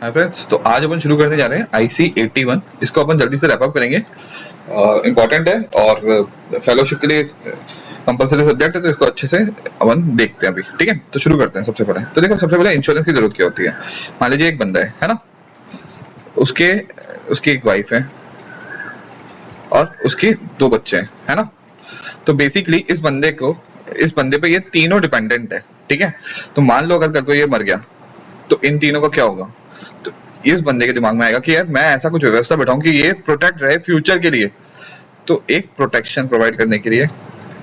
Hi friends, तो आज अपन शुरू करने जा रहे हैं IC81। इसको अपन जल्दी से रैप अप करेंगे। इम्पोर्टेंट है और फेलोशिप के लिए कंपलसरी सब्जेक्ट है, तो इसको अच्छे से अपन देखते हैं अभी। ठीक है, तो शुरू करते हैं। सबसे पहले तो देखो, सबसे पहले इंश्योरेंस की जरूरत क्या होती है। मान लीजिए एक बंदा है ना, उसके उसकी एक वाइफ है और उसके 2 बच्चे हैं, है ना। तो बेसिकली इस बंदे पे ये तीनों डिपेंडेंट है। ठीक है, तो मान लो अगर कल को ये मर गया तो इन तीनों का क्या होगा। तो इस बंदे के दिमाग में आएगा कि यार मैं ऐसा कुछ व्यवस्था बैठाऊं कि ये प्रोटेक्ट रहे फ्यूचर के लिए। तो एक प्रोटेक्शन प्रोवाइड करने के लिए,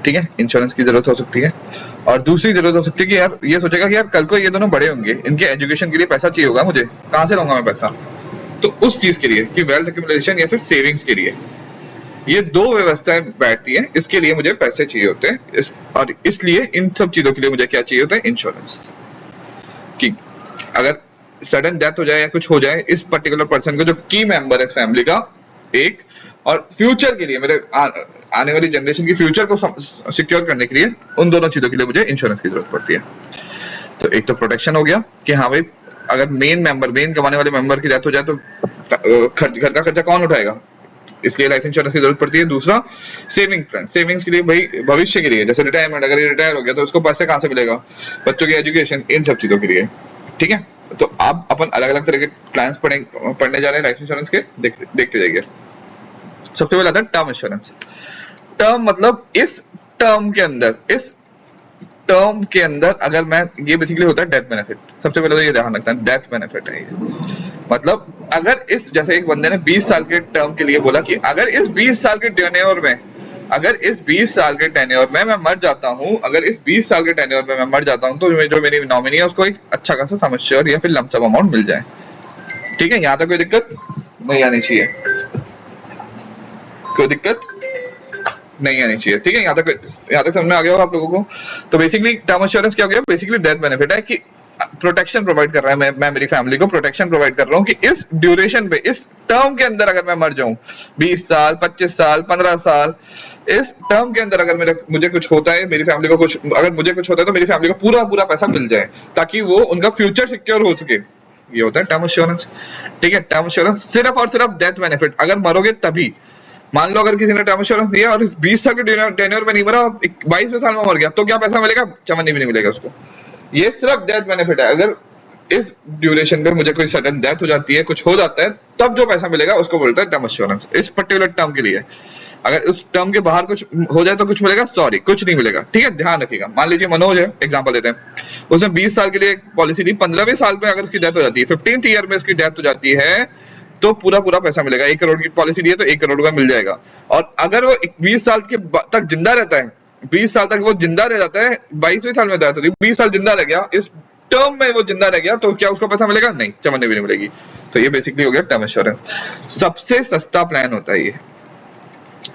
ठीक है, इंश्योरेंस की जरूरत हो सकती है। और दूसरी जरूरत हो सकती है कि यार ये सोचेगा कि यार कल को ये दोनों बड़े होंगे, इनके एजुकेशन के लिए पैसा चाहिए होगा, मुझे कहां से लाऊंगा मैं पैसा। तो उस चीज के लिए कि वेल्थ एक्यूमुलेशन या फिर सेविंग्स के लिए ये 2 व्यवस्थाएं बैठती है। इसके लिए मुझे पैसे चाहिए होते हैं और इसलिए इन सब चीजों के लिए मुझे क्या चाहिए होता है, इंश्योरेंस। कि अगर सडन डेथ हो जाए या कुछ हो जाए इस पर्टिकुलर पर्सन को, जो की मेंबर है इस फैमिली का एक, और फ्यूचर के लिए मेरे आने वाली जनरेशन की फ्यूचर को सिक्योर करने के लिए, उन दोनों चीजों के लिए मुझे इंश्योरेंस की जरूरत पड़ती है। तो एक तो प्रोटेक्शन हो गया कि हाँ भाई, अगर मेन कमाने वाले मेंबर की डेथ हो जाए तो घर का खर्चा कौन उठाएगा, इसलिए लाइफ इंश्योरेंस की जरूरत पड़ती है। दूसरा सेविंग प्लान, सेविंग्स के लिए भाई भविष्य के लिए, जैसे रिटायरमेंट, अगर ये रिटायर हो गया तो उसको पैसे कहां से मिलेगा, बच्चों की एजुकेशन, इन सब चीजों के लिए। ठीक है, तो अब अपन अलग अलग तरह के प्लान्स पढ़ने जा रहे हैं लाइफ इंश्योरेंस के, देखते जाइए। सबसे पहले आता है टर्म इंश्योरेंस। टर्म मतलब इस टर्म के अंदर अगर मैं, ये बेसिकली होता है डेथ बेनिफिट। सबसे पहले तो ये ध्यान रखना है, डेथ बेनिफिट है ये। मतलब अगर इस, जैसे एक बंदे ने 20 साल के टर्म के लिए बोला कि अगर इस 20 साल के टेन्योर में, मैं मर जाता हूं, अगर इस 20 साल के टेन्योर में मैं मर जाता हूं, तो जो मेरी नॉमिनी है उसको एक अच्छा खासा सम एश्योर्ड या फिर लंप सम अमाउंट मिल जाए। ठीक है, यहां तक कोई दिक्कत नहीं आनी चाहिए, कोई दिक्कत नहीं आनी चाहिए। ठीक है, यहाँ तक समझ में आ गया होगा आप लोगों को। तो बेसिकली टर्म इंश्योरेंस क्या हो गया, बेसिकली डेथ बेनिफिट है कि प्रोटेक्शन प्रोवाइड कर रहा है, मैं मेरी फैमिली को प्रोटेक्शन प्रोवाइड कर रहा हूँ कि इस ड्यूरेशन पे, इस टर्म के अंदर अगर मैं मर जाऊं, 20 साल, 25 साल, 15 साल, इस टर्म के अंदर अगर मुझे कुछ होता है, मेरी फैमिली को कुछ, अगर मुझे कुछ होता है तो मेरी फैमिली को पूरा पैसा मिल जाए, ताकि वो उनका फ्यूचर सिक्योर हो सके। ये होता है टर्म इंश्योरेंस। ठीक है, टर्म इंश्योरेंस सिर्फ और सिर्फ डेथ बेनिफिट, अगर मरोगे तभी। मान लो अगर किसी ने टर्म इंश्योरेंस दिया और 20 साल के टेन्योर में नहीं मरा, 22वें साल में मर गया, तो क्या पैसा मिलेगा, चवन्नी भी नहीं मिलेगा उसको। ये सिर्फ डेथ बेनिफिट है। अगर इस ड्यूरेशन पे मुझे कोई सडन डेथ हो जाती है, कुछ हो जाता है, तब जो पैसा मिलेगा उसको बोलते हैं टर्म इंश्योरेंस, इस पर्टिकुलर टर्म के लिए। अगर उस टर्म के बाहर कुछ हो जाए तो कुछ मिलेगा, सॉरी कुछ नहीं मिलेगा। ठीक है, ध्यान रखिएगा। मान लीजिए मनोज है, एग्जांपल देते हैं, उसने 20 साल के लिए पॉलिसी दी, 15वें साल में अगर उसकी डेथ हो जाती है, 15th ईयर में उसकी डेथ हो जाती है, तो पूरा पैसा मिलेगा। 1 करोड़ की पॉलिसी दी है तो 1 करोड़ रुपया मिल जाएगा। और अगर वो 20 साल के तक जिंदा रहता है, 20 साल तक वो जिंदा रह जाता है, 22वें साल में डेथ होती है, 20 साल जिंदा रह गया, इस टर्म में वो जिंदा रह गया, तो क्या उसको पैसा मिलेगा, नहीं, चवन्नी भी नहीं मिलेगी। तो ये बेसिकली हो गया टर्म इंश्योरेंस। सबसे सस्ता प्लान होता है ये,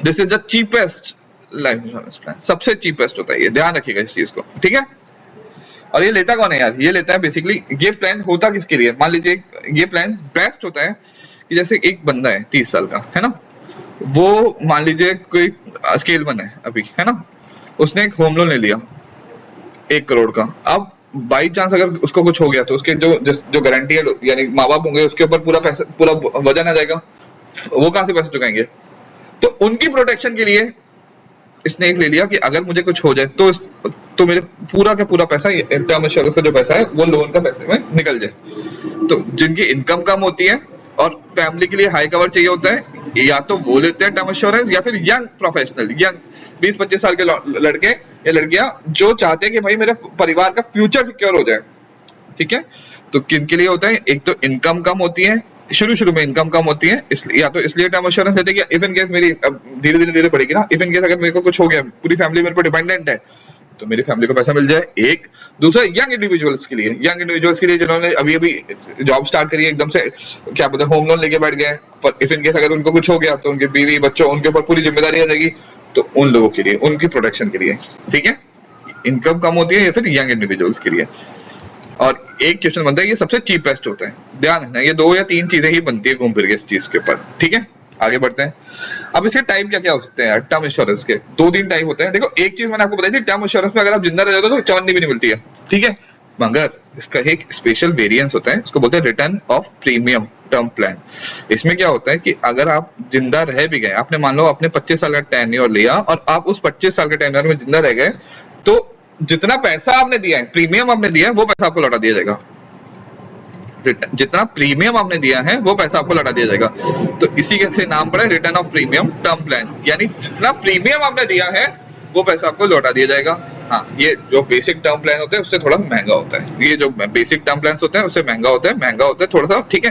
this is the cheapest life insurance plan, सबसे चीपेस्ट होता है ये, ध्यान रखिएगा इस चीज को। ठीक है, और ये लेता कौन है यार, ये लेता है बेसिकली, ये प्लान होता किसके लिए, मान लीजिए ये प्लान बेस्ट होता है कि जैसे एक बंदा है 30 साल का, है ना, वो मान लीजिए कोई स्केल वन है अभी, है ना, उसने एक होम लोन ले लिया 1 करोड़ का। अब बाई चांस अगर उसको कुछ हो गया तो उसके जो गारंटी है, यानी माँ बाप होंगे, उसके ऊपर पूरा वजन आ जाएगा, वो कहां से पैसे चुकाएंगे। तो उनकी प्रोटेक्शन के लिए इसने एक ले लिया कि अगर मुझे कुछ हो जाए तो मेरे पूरा का पूरा पैसा, टर्म इंश्योरेंस का जो पैसा है वो लोन का पैसे में निकल जाए। तो जिनकी इनकम कम होती है और फैमिली के लिए हाई कवर चाहिए होता है, या तो वो लेते हैं टर्म इंश्योरेंस, या फिर यंग प्रोफेशनल, यंग 20-25 साल के लड़के या लड़कियां जो चाहते हैं कि भाई मेरे परिवार का फ्यूचर सिक्योर हो जाए। ठीक है, तो किनके लिए होता है, एक तो इनकम कम होती है, शुरू में इनकम कम होती है, इसलिए या तो इसलिए टर्म इंश्योरेंस लेते हैं कि इफ इन केस मेरी धीरे बढ़ेगी ना, इफ इन केस अगर मेरे को कुछ हो गया, पूरी फैमिली मेरे पर डिपेंडेंट है, तो मेरी फैमिली को पैसा मिल जाए। एक दूसरा यंग इंडिविजुअल्स के लिए जिन्होंने अभी जॉब स्टार्ट करी है, एकदम से क्या बोलते हैं, होम लोन लेके बैठ गए, पर इफ इन केस अगर उनको कुछ हो गया तो उनके बीवी बच्चों, उनके ऊपर पूरी जिम्मेदारी आ जाएगी, तो उन लोगों के लिए, उनकी प्रोटेक्शन के लिए। ठीक है, इनकम कम होती है या फिर यंग इंडिविजुअल्स के लिए। और एक क्वेश्चन बनता है, ये सबसे चीपेस्ट होता है, ध्यान रखना, ये 2 या 3 चीजें ही बनती है घूम फिर के इस चीज के ऊपर। ठीक है, आगे बढ़ते हैं। अब इसके टाइप क्या क्या हो सकते हैं टर्म इंश्योरेंस के, 2-3 टाइप होते हैं। देखो, एक चीज मैंने आपको बताई थी, टर्म इंश्योरेंस में अगर आप जिंदा रह जाते हो तो चवन्नी भी नहीं मिलती है। ठीक है, मगर इसका एक स्पेशल वेरिएंस होता है, उसको बोलते हैं return of premium term plan. इसमें क्या होता है कि अगर आप जिंदा रह भी गए, आपने मान लो आपने 25 साल का टेन्योर लिया और आप उस 25 साल के टेन्योर में जिंदा रह गए, तो जितना पैसा आपने दिया है, प्रीमियम आपने दिया है, वो पैसा आपको लौटा दिया जाएगा। जितना प्रीमियम आपने दिया है वो पैसा आपको लौटा दिया जाएगा। तो इसी के से नाम पड़ा return of premium term plan, यानी जितना प्रीमियम आपने दिया है वो पैसा आपको लौटा दिया जाएगा। हाँ, ये जो बेसिक टर्म प्लान होते हैं उससे थोड़ा महंगा होता है, ये जो बेसिक टर्म प्लान होते हैं उससे महंगा होता है थोड़ा सा, ठीक है।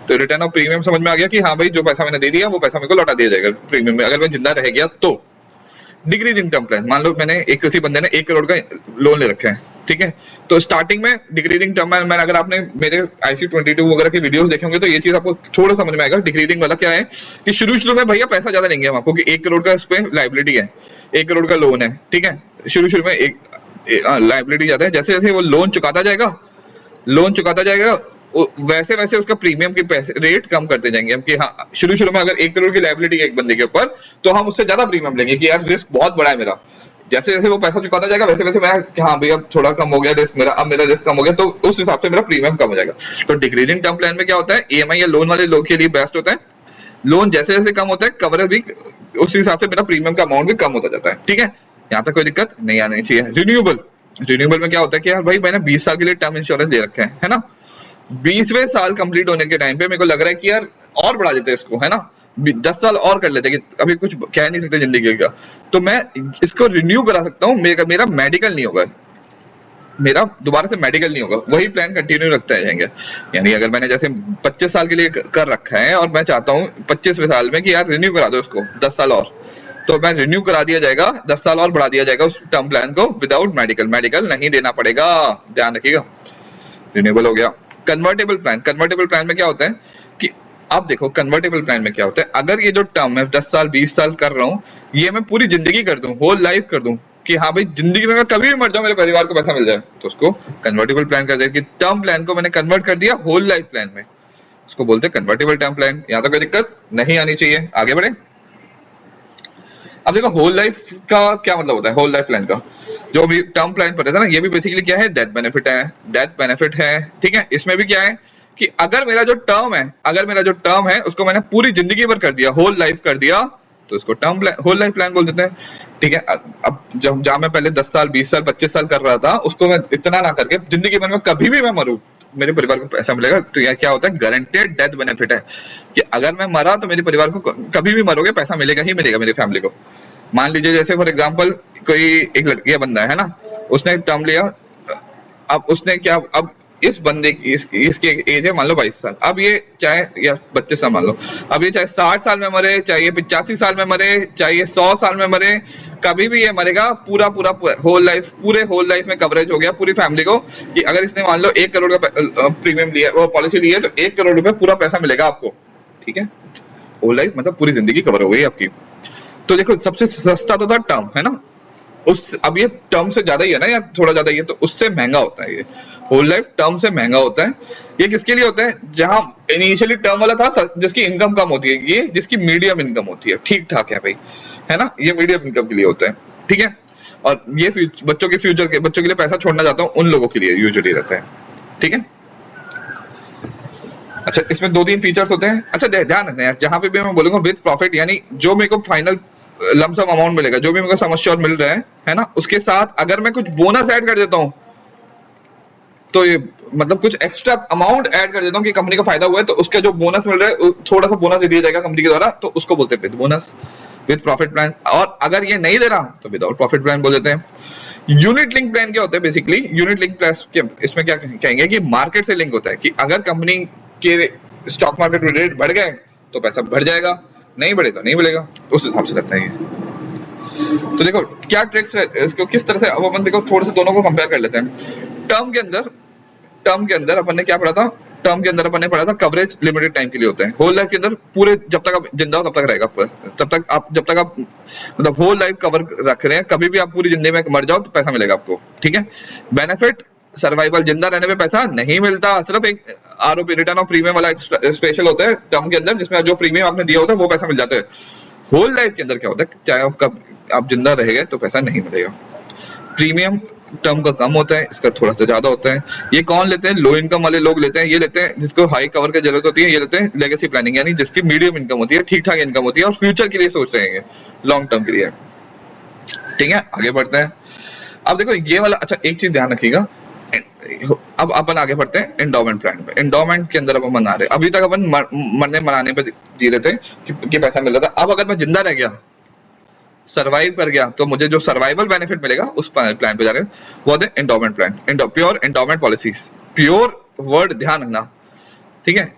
तो रिटर्न ऑफ प्रीमियम समझ में आ गया कि हाँ भाई जो पैसा मैंने दे दिया वो पैसा मेरे को लौटा दिया जाएगा प्रीमियम में, अगर मैं जिंदा रह गया तो। डिक्रीजिंग टर्म प्लान, मान लो मैंने किसी बंदे ने 1 करोड़ का लोन ले रखा है, ठीक है, तो स्टार्टिंग में डिक्रीजिंग टर्म में, अगर आपने मेरे IC22 वगैरह के वीडियोस देखे होंगे तो ये चीज आपको थोड़ा समझ में आएगा। डिक्रीजिंग वाला क्या है कि शुरू में भैया पैसा ज्यादा लेंगे हम आपको, कि 1 करोड़ का इस पे लाइबिलिटी है, 1 करोड़ का लोन है, ठीक है, शुरू में एक लाइबिलिटी ज्यादा है। जैसे जैसे वो लोन चुकाता जाएगा वैसे वैसे उसका प्रीमियम के पैसे रेट कम करते जाएंगे हम, कि हाँ शुरू में अगर 1 करोड़ की लाइबिलिटी है एक बंदे के ऊपर, तो हम उससे ज्यादा प्रीमियम लेंगे कि यार रिस्क बहुत बड़ा है मेरा। जैसे जैसे वो पैसा चुकाता जाएगा वैसे वैसे मैं, हाँ भैया अब थोड़ा कम हो गया रिस्क मेरा, अब मेरा रिस्क कम हो गया, तो उस हिसाब से मेरा प्रीमियम कम हो जाएगा। तो डिक्रीजिंग टर्म प्लान में क्या होता है, EMI या लोन वाले लोग के लिए बेस्ट होता है। लोन जैसे जैसे कम होता है, कवरेज भी उस हिसाब से मेरा प्रीमियम का अमाउंट भी कम होता जाता है, ठीक है। यहाँ तक कोई दिक्कत नहीं आनी चाहिए। रिन्यूएबल में क्या होता है कि यार भाई मैंने 20 साल के लिए टर्म इंश्योरेंस ले रखा है ना, 20वें साल कंप्लीट होने के टाइम पे मेरे को लग रहा है कि यार और बढ़ा देते इसको, है ना, 10 साल और कर लेते, कि अभी कुछ कह नहीं सकते जिंदगी का, तो मैं इसको रिन्यू करा सकता हूँ। मेरा मेडिकल नहीं होगा, मेरा दोबारा से मेडिकल नहीं होगा, वही प्लान कंटिन्यू रखते जाएंगे। यानी अगर मैंने जैसे 25 साल के लिए कर रखा है और मैं चाहता हूँ 25वें साल में कि यार रिन्यू करा दो इसको 10 साल और, तो मैं रिन्यू करा दिया जाएगा, 10 साल और बढ़ा दिया जाएगा उस टर्म प्लान को विदाउट मेडिकल नहीं देना पड़ेगा, ध्यान रखिएगा। रिन्यूएबल हो गया। कन्वर्टेबल प्लान में क्या होता है कि आप देखो कन्वर्टेबल प्लान में क्या होता है, अगर ये जो टर्म है 10 साल 20 साल कर रहा हूँ, ये मैं पूरी जिंदगी कर दूं, होल लाइफ कर दूं, कि हाँ भाई जिंदगी में मैं कभी भी मर जाऊं मेरे परिवार को पैसा मिल जाए, तो उसको कन्वर्टेबल प्लान कर दे, कि टर्म प्लान को मैंने कन्वर्ट कर दिया होल लाइफ प्लान में, उसको बोलते हैं कन्वर्टेबल टर्म प्लान। यहाँ तक कोई दिक्कत नहीं आनी चाहिए, आगे बढ़े। अब देखो होल लाइफ का क्या मतलब होता है, होल लाइफ प्लान का जो अभी टर्म प्लान पर था ना, ये भी बेसिकली क्या है, डेथ बेनिफिट है, ठीक है। इसमें भी क्या है कि अगर मेरा जो टर्म है उसको मैंने पूरी जिंदगी भर कर दिया, होल लाइफ कर दिया, तो इसको term plan whole life plan बोल देते हैं, ठीक है। अब जब मैं पहले 10 साल 20 साल 25 साल कर रहा था, उसको मैं इतना ना करके जिंदगी भर में कभी भी मैं मरूं मेरे परिवार को पैसा मिलेगा, तो यह क्या होता है, गारंटेड डेथ बेनिफिट है, कि अगर मैं मरा तो मेरे परिवार को कभी भी मरोगे पैसा मिलेगा ही मिलेगा मेरी फैमिली को। मान लीजिए जैसे फॉर एग्जांपल कोई एक लड़की बंदा है ना, उसने टर्म लिया, अब उसने क्या, अब इस बंदे की इसकी एज है मान लो 22 साल, अब ये चाहे या 25 साल मान लो, अब ये चाहे 60 साल में मरे, चाहे 85 साल में मरे, चाहे 100 साल में मरे, कभी भी ये मरेगा, पूरा होल लाइफ में कवरेज हो गया पूरी फैमिली को, कि अगर इसने मान लो 1 करोड़ का प्रीमियम लिया, वो पॉलिसी ली है, तो 1 करोड़ रुपए पूरा पैसा मिलेगा आपको, ठीक है। होल लाइफ मतलब पूरी जिंदगी कवर हो गई आपकी। तो देखो सबसे सस्ता तो था टर्म, है ना, अब ये टर्म से ज्यादा ही है ना यार, थोड़ा ज्यादा ही है, तो उससे महंगा होता है ये होल लाइफ, टर्म से महंगा होता है। ये किसके लिए होता है, जहां इनिशियली टर्म वाला था जिसकी इनकम कम होती है, ये जिसकी मीडियम इनकम होती है, ठीक ठाक है भाई, है ना, ये मीडियम इनकम के लिए होता है, ठीक है। और ये बच्चों के लिए पैसा छोड़ना चाहता हूं उन लोगों के लिए यूजुअली रहता है, ठीक है। अच्छा, इसमें 2-3 फीचर्स होते हैं। अच्छा ध्यान रखना यार, जहां पे भी मैं बोलूंगा विद प्रॉफिट, यानी जो मेरे को फाइनल लमसम अमाउंट मिलेगा, जो भी मेरे को सम एश्योर्ड मिल रहा है ना, उसके साथ अगर मैं कुछ बोनस ऐड कर देता हूं, तो ये मतलब कुछ एक्स्ट्रा अमाउंट ऐड कर देता हूं कि कंपनी को फायदा हुआ है, तो उसका जो बोनस मिल रहा है थोड़ा सा बोनस दे दिया जाएगा कंपनी के द्वारा, तो उसको बोलते हैं with bonus, with profit plan. और अगर ये नहीं दे रहा तो विदाउट प्रॉफिट प्लान बोल देते हैं। यूनिट लिंक प्लान क्या होता है, बेसिकली यूनिट लिंक प्लान इसमें क्या कहेंगे कि मार्केट से लिंक होता है, कि अगर कंपनी के स्टॉक मार्केट में रेट बढ़ गए तो पैसा बढ़ जाएगा, नहीं बढ़े तो नहीं बढ़ेगा, उस हिसाब से लगता है ये। तो देखो क्या ट्रिक्स है इसको, किस तरह से, अब अपन देखो थोड़े से दोनों को कंपेयर कर लेते हैं। टर्म के अंदर अपन ने क्या पढ़ा था, टर्म के अंदर अपन ने पढ़ा था कवरेज लिमिटेड टाइम के लिए होता है, होल लाइफ के अंदर पूरे जब तक आप जिंदा हो तब तक रहेगा, जब तक आप मतलब होल लाइफ कवर रख रहे हैं, कभी भी आप पूरी जिंदगी में मर जाओ तो पैसा मिलेगा आपको, ठीक है। बेनिफिट सर्वाइवल, जिंदा रहने पे पैसा नहीं मिलता, सिर्फ एक आरओपी रिटर्न ऑफ प्रीमियम वाला स्पेशल होता है टर्म के अंदर, जिसमें जो प्रीमियम आपने दिया होता है वो पैसा मिल जाता है। होल लाइफ के अंदर क्या होता है, चाहे आप जिंदा रह गए तो पैसा नहीं मिलेगा। प्रीमियम टर्म का कम होता है, इसका थोड़ा सा ज्यादा होता है। ये कौन लेते हैं? लो इनकम वाले लोग लेते हैं। ये लेते हैं जिसको हाई कवर की जरूरत होती है, ये लेते हैं लेगेसी प्लानिंग, यानी जिसकी मीडियम इनकम होती है, ठीक ठाक इनकम होती है और फ्यूचर के लिए सोच रहे हैं, लॉन्ग टर्म के लिए। ठीक है, आगे बढ़ते हैं। अब देखो ये वाला, अच्छा एक चीज ध्यान रखिएगा, अब अपन आगे बढ़ते हैं एंडोमेंट प्लान पे। एंडोमेंट के अंदर अपन मना रहे, अभी तक अपन मरने मनाने पे जी रहे थे कि पैसा मिल रहा था। अब अगर मैं जिंदा रह गया, सरवाइव कर गया, तो मुझे जो सर्वाइवल बेनिफिट मिलेगा उस प्लान पे जा रहे हैं, वो होते हैं endowment plan, pure endowment policies. Pure word ध्यान रखना, ठीक है?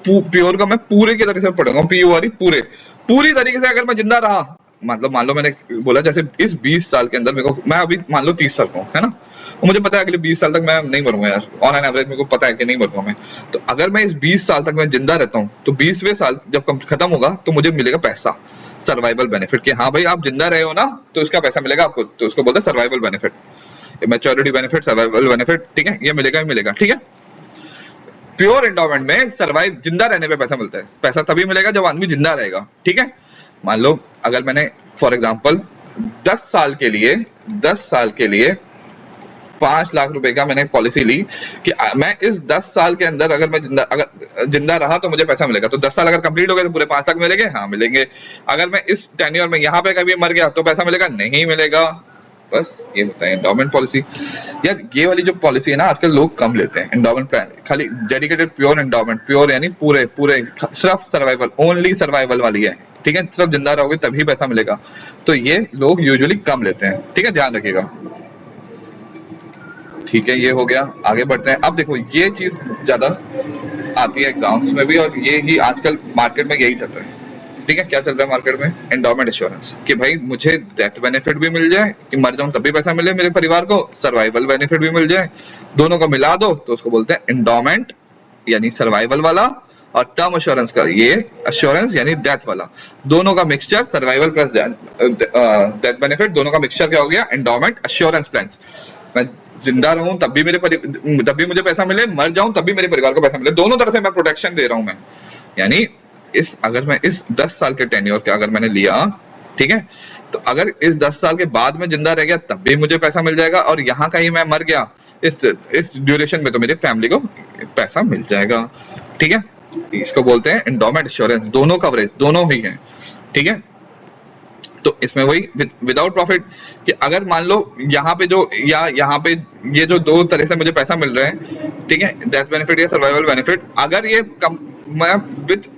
प्योर का मैं पूरे की तरीके से पढ़ूंगा, PURE, पूरे, पूरी तरीके से। अगर मैं जिंदा रहा, मतलब मान लो मैंने बोला जैसे इस 20 साल के अंदर मेरे को, मैं अभी मान लो 30 साल का हूँ, है ना, और मुझे पता है अगले 20 साल तक मैं नहीं मरूंगा यार, ऑन एन एवरेज मेरे को पता है कि नहीं मरूंगा मैं। तो अगर मैं इस 20 साल तक मैं जिंदा रहता हूँ, तो 20वें साल जब खत्म होगा तो मुझे मिलेगा पैसा, सर्वाइवल बेनिफिट, कि हाँ भाई आप जिंदा रहे हो ना, तो इसका पैसा मिलेगा आपको, तो उसको बोलते हैं survival benefit, maturity benefit, survival benefit. ठीक है, ये मिलेगा ही मिलेगा। ठीक है, प्योर एंडोमेंट में सर्वाइव, जिंदा रहने पे पैसा मिलता है। पैसा तभी मिलेगा जब आदमी जिंदा रहेगा। ठीक है, मान लो अगर मैंने फॉर एग्जांपल 10 साल के लिए 5 लाख रुपए का मैंने पॉलिसी ली कि मैं इस 10 साल के अंदर अगर मैं जिंदा रहा तो मुझे पैसा मिलेगा। तो 10 साल अगर कंप्लीट हो गए तो पूरे 5 लाख मिलेंगे, हाँ मिलेंगे। अगर मैं इस टेन्योर में यहाँ पे कभी मर गया तो पैसा मिलेगा, नहीं मिलेगा। बस ये होता है एंडोमेंट पॉलिसी। यार ये वाली जो पॉलिसी है ना, आजकल लोग कम लेते हैं एंडोमेंट प्लान, खाली डेडिकेटेड प्योर एंडोमेंट, प्योर यानी पूरे सिर्फ सर्वाइवल, ओनली सर्वाइवल वाली है। ठीक है, सिर्फ जिंदा रहोगे तभी पैसा मिलेगा, तो ये लोग यूजुअली कम लेते हैं। ठीक है, ध्यान रखिएगा। ठीक है, ये हो गया, आगे बढ़ते हैं। अब देखो ये चीज ज्यादा आती है एग्जाम्स में भी, और ये ही आजकल मार्केट में यही चल रहा है। ठीक है, क्या चल रहा है मार्केट में? एंडोमेंट एश्योरेंस, कि भाई मुझे डेथ बेनिफिट भी मिल जाए, कि मर जाऊं तब भी पैसा मिले मेरे परिवार को, सर्वाइवल बेनिफिट भी मिल जाए, दोनों को मिला दो तो उसको बोलते हैं एंडोमेंट, यानी सर्वाइवल वाला, और टर्म एश्योरेंस का ये एश्योरेंस यानी डेथ वाला, दोनों का mixture, survival plus death benefit, दोनों का मिक्सचर क्या हो गया? Endowment assurance plans. मैं जिंदा रहूं तब भी मुझे पैसा मिले, मर जाऊं तब भी मेरे परिवार को पैसा मिले, दोनों तरह से मैं प्रोटेक्शन दे रहा हूं मैं। यानी अगर मैं इस 10 साल के टेन्योर के अगर मैंने लिया, ठीक है, तो अगर इस 10 साल के बाद में जिंदा रह गया तब भी मुझे पैसा मिल जाएगा, और यहाँ कहीं मैं मर गया इस ड्यूरेशन में तो मेरी फैमिली को पैसा मिल जाएगा। ठीक है, इसको बोलते हैं एंडोमेंट एश्योरेंस, दोनों कवरेज, दोनों ही है। ठीक है, तो इसमें वही विदाउट प्रॉफिट, कि अगर मान लो यहाँ पे जो यहाँ पे ये जो दो तरह से मुझे पैसा मिल रहा है, ठीक है, डेथ बेनिफिट या सर्वाइवल बेनिफिट, अगर ये मैं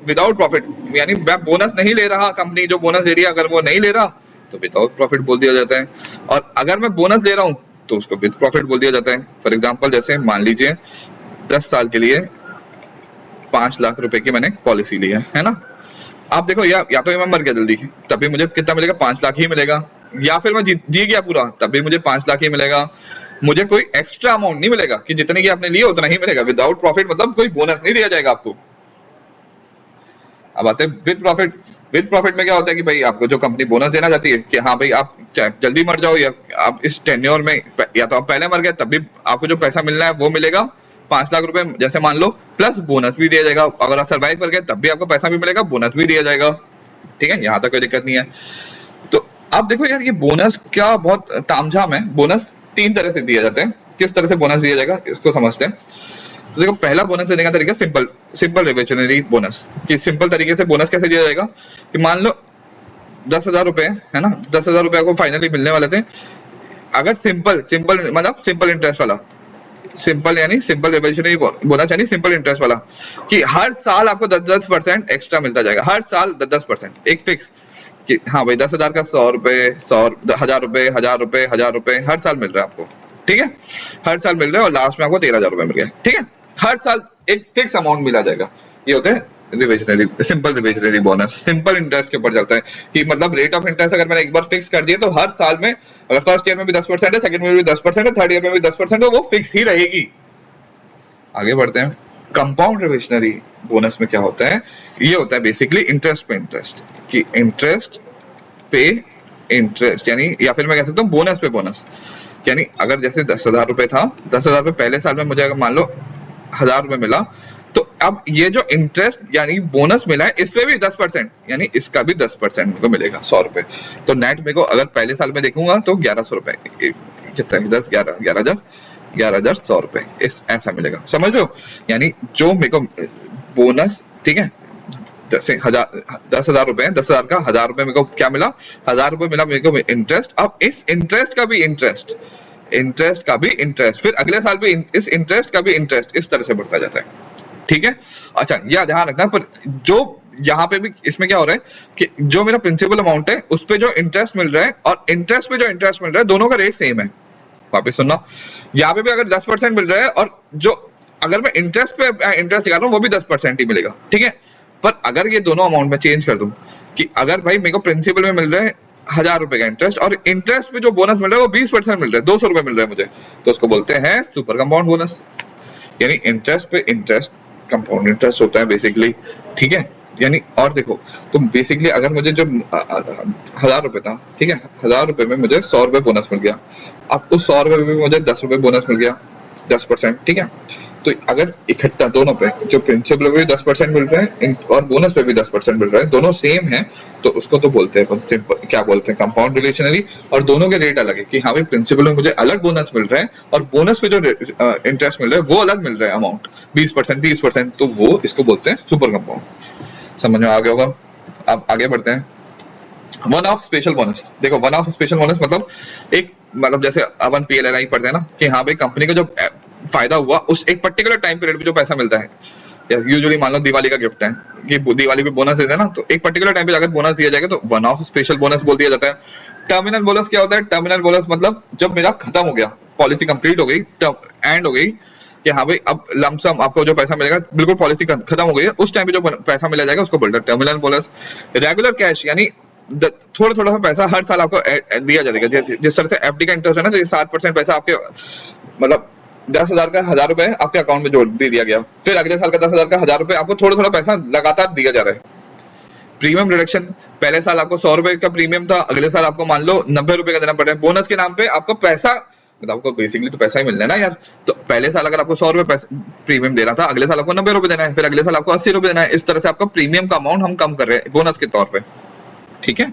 विदाउट प्रॉफिट, यानी मैं बोनस नहीं ले रहा, कंपनी जो बोनस दे रही है अगर वो नहीं ले रहा तो विदाउट प्रॉफिट बोल दिया जाता है, और अगर मैं बोनस ले रहा हूँ तो उसको विद प्रॉफिट बोल दिया जाता है। फॉर एग्जाम्पल जैसे मान लीजिए 10 साल के लिए 5 लाख रुपए की मैंने पॉलिसी ली है ना। आप देखो या तो मैं मर गया जल्दी तब भी मुझे कितना मिलेगा? 5 लाख ही मिलेगा, या फिर मैं जी गया पूरा तब भी मुझे 5 लाख ही मिलेगा। मुझे कोई एक्स्ट्रा अमाउंट नहीं मिलेगा कि जितने की आपने लिए उतना ही मिलेगा। विदाउट प्रॉफिट मतलब कोई बोनस नहीं दिया जाएगा आपको। अब आते हैं विद प्रॉफिट। विद प्रॉफिट में क्या होता है कि भाई आपको जो कंपनी बोनस देना चाहती है कि हाँ भाई आप चाहे जल्दी मर जाओ या आप इस टेन्योर में, या तो आप पहले मर गए तब भी आपको जो पैसा मिलना है वो मिलेगा, 5 लाख रुपए जैसे मान लो, प्लस बोनस भी दिया जाएगा। अगर आप सर्वाइव कर गए तब भी आपको पैसा भी मिलेगा, बोनस भी दिया जाएगा। ठीक है, यहाँ तक कोई दिक्कत नहीं है। तो अब देखो यार ये बोनस क्या बहुत तामझाम है। बोनस 3 तरह से दिया जाते हैं। किस तरह से बोनस दिया जाएगा इसको समझते हैं। तो देखो पहला बोनस देने का तरीका सिंपल रिवेशनरी बोनस। कि सिंपल तरीके से बोनस कैसे दिया जाएगा कि मान लो 10,000 रुपए है ना, 10,000 रुपए को फाइनली मिलने वाले थे। अगर सिंपल मतलब सिंपल इंटरेस्ट वाला, सिंपल यानी सिंपल रिवेशनरी बोनस यानी सिंपल इंटरेस्ट वाला, कि हर साल आपको 10% एक्स्ट्रा मिलता जाएगा, हर साल 10%, एक फिक्स कि हाँ भाई 10,000 का 100 रुपए, 1,000 रुपए, 1,000 रुपए, 1,000 रुपए हर साल मिल रहा है आपको। ठीक है, हर साल मिल रहा है और लास्ट में आपको 13,000 रुपए मिल गया। ठीक है, हर साल एक फिक्स अमाउंट मिला जाएगा। ये होते हैं रिवेशनरी, सिंपल रिवेशनरी बोनस। सिंपल इंटरेस्ट के ऊपर चलता है कि मतलब रेट ऑफ इंटरेस्ट अगर मैंने एक बार फिक्स कर दिया तो हर साल में, अगर फर्स्ट ईयर में भी 10% है, सेकंड में भी 10% है, थर्ड ईयर में भी 10% है, वो फिक्स ही रहेगी। आगे बढ़ते हैं। कंपाउंड रिवेशनरी बोनस में क्या होता है? ये होता है बेसिकली इंटरेस्ट पे इंटरेस्ट, कि इंटरेस्ट पे इंटरेस्ट, यानी या फिर मैं कह सकता हूँ बोनस पे बोनस। यानी अगर जैसे 10,000 रुपए था, 10,000 रुपए पहले साल में मुझे अगर मान लो 1,000 रुपए मिला, तो अब ये जो इंटरेस्ट यानी बोनस मिला है इस पे भी 10%, यानी इसका भी 10% को मिलेगा, 100 रुपए। तो नेट मेरे को अगर पहले साल में देखूंगा तो 1,100 रुपए, कितना 10 11 11,100 रुपए इस ऐसा मिलेगा, समझ लो। यानी जो मेरे को बोनस, ठीक है, 10,000 रुपए, 10,000 का 1,000 रुपए मेरे को क्या मिला, 1,000 रुपए मिला मेरे को इंटरेस्ट। अब इस इंटरेस्ट का भी इंटरेस्ट, फिर अगले साल भी इस इंटरेस्ट का भी इंटरेस्ट, इस तरह से बढ़ता जाता है, ठीक है। अच्छा, यह ध्यान रखना। पर जो यहाँ पे भी इसमें क्या हो रहा है कि जो मेरा प्रिंसिपल अमाउंट है उस पे जो इंटरेस्ट मिल रहा है और इंटरेस्ट पे जो इंटरेस्ट मिल रहा है, दोनों का रेट सेम है। वापस सुनना, यहाँ पे भी अगर 10% मिल रहा है और जो अगर मैं इंटरेस्ट पे इंटरेस्ट निकाल रहा हूँ वो भी 10% ही मिलेगा, ठीक है। पर अगर ये दोनों अमाउंट में चेंज कर दूं कि अगर भाई मेरे को प्रिंसिपल में मिल रहा है 1,000 रुपए का इंटरेस्ट और इंटरेस्ट पे जो बोनस मिल रहा है वो 20% मिल रहा है, 200 रुपए मिल रहा है मुझे, तो उसको बोलते हैं सुपर कंपाउंड बोनस। यानी इंटरेस्ट पे इंटरेस्ट कंपाउंड इंटरेस्ट होता है बेसिकली, ठीक है। यानी और देखो, तो बेसिकली अगर मुझे जो 1,000 रुपए था, ठीक है, 1,000 रुपए में मुझे 100 रुपए बोनस मिल गया, अब उस 100 रुपए में मुझे 10 रुपए बोनस मिल गया, 10%, ठीक है। तो अगर इकट्ठा दोनों पे जो प्रिंसिपल पे भी 10% मिल रहा है और बोनस पे भी 10% मिल रहा है, दोनों सेम है, तो उसको तो बोलते हैं क्या बोलते हैं, कंपाउंड रिलेशनरी। और दोनों के रेट अलग है कि हाँ भाई प्रिंसिपल में मुझे अलग बोनस मिल रहा है और बोनस पे जो इंटरेस्ट मिल रहा है वो अलग मिल रहा है अमाउंट, 20% 30%, तो वो इसको बोलते हैं सुपर कंपाउंड। समझ में आ गया होगा। अब आगे बढ़ते हैं। वन ऑफ स्पेशल बोनस, देखो वन ऑफ स्पेशल बोनस मतलब जैसे अपन PLLI पढ़ते हैं ना कि हाँ भाई कंपनी को जो फायदा हुआ उस एक पर्टिकुलर टाइम पीरियड पे जो पैसा मिलता है, यूजुअली मान लो दिवाली का गिफ्ट है कि दिवाली पे बोनस देते हैं ना, तो एक पर्टिकुलर टाइम पे अगर बोनस दिया जाएगा तो वन ऑफ स्पेशल बोनस बोल दिया जाता है। टर्मिनल बोनस क्या होता है? टर्मिनल बोनस मतलब जब मेरा खत्म हो गया, पॉलिसी कंप्लीट हो गई, एंड हो गई कि हाँ भाई अब लमसम आपको जो पैसा मिलेगा बिल्कुल पॉलिसी खत्म हो गई है, उस टाइम पे जो पैसा मिला जाएगा उसको बोलते हैं टर्मिनल बोनस। रेगुलर कैश यानी थोड़ा थोड़ा सा पैसा हर साल आपको दिया जाएगा, जिस तरह से FD का इंटरेस्ट है ना, तो 7% पैसा आपके मतलब 10,000 का 1,000 रुपए आपके अकाउंट में जोड़ दिया गया, फिर अगले साल का 10,000 का 1,000 रुपए, आपको थोड़ा थोड़ा पैसा लगातार दिया जा रहा है। प्रीमियम रिडक्शन, पहले साल आपको 100 रुपए का प्रीमियम था, अगले साल आपको मान लो 90 रुपए का देना पड़ रहा है। बोनस के नाम पे आपको पैसा, मतलब आपको बेसिकली तो पैसा ही मिलना है ना यार, तो पहले साल अगर आपको 100 रुपए प्रीमियम देना था, अगले साल आपको 90 रुपए देना है, फिर अगले साल आपको 80 रुपए देना है। इस तरह से आपका प्रीमियम का अमाउंट हम कम कर रहे हैं बोनस के तौर पे, ठीक है।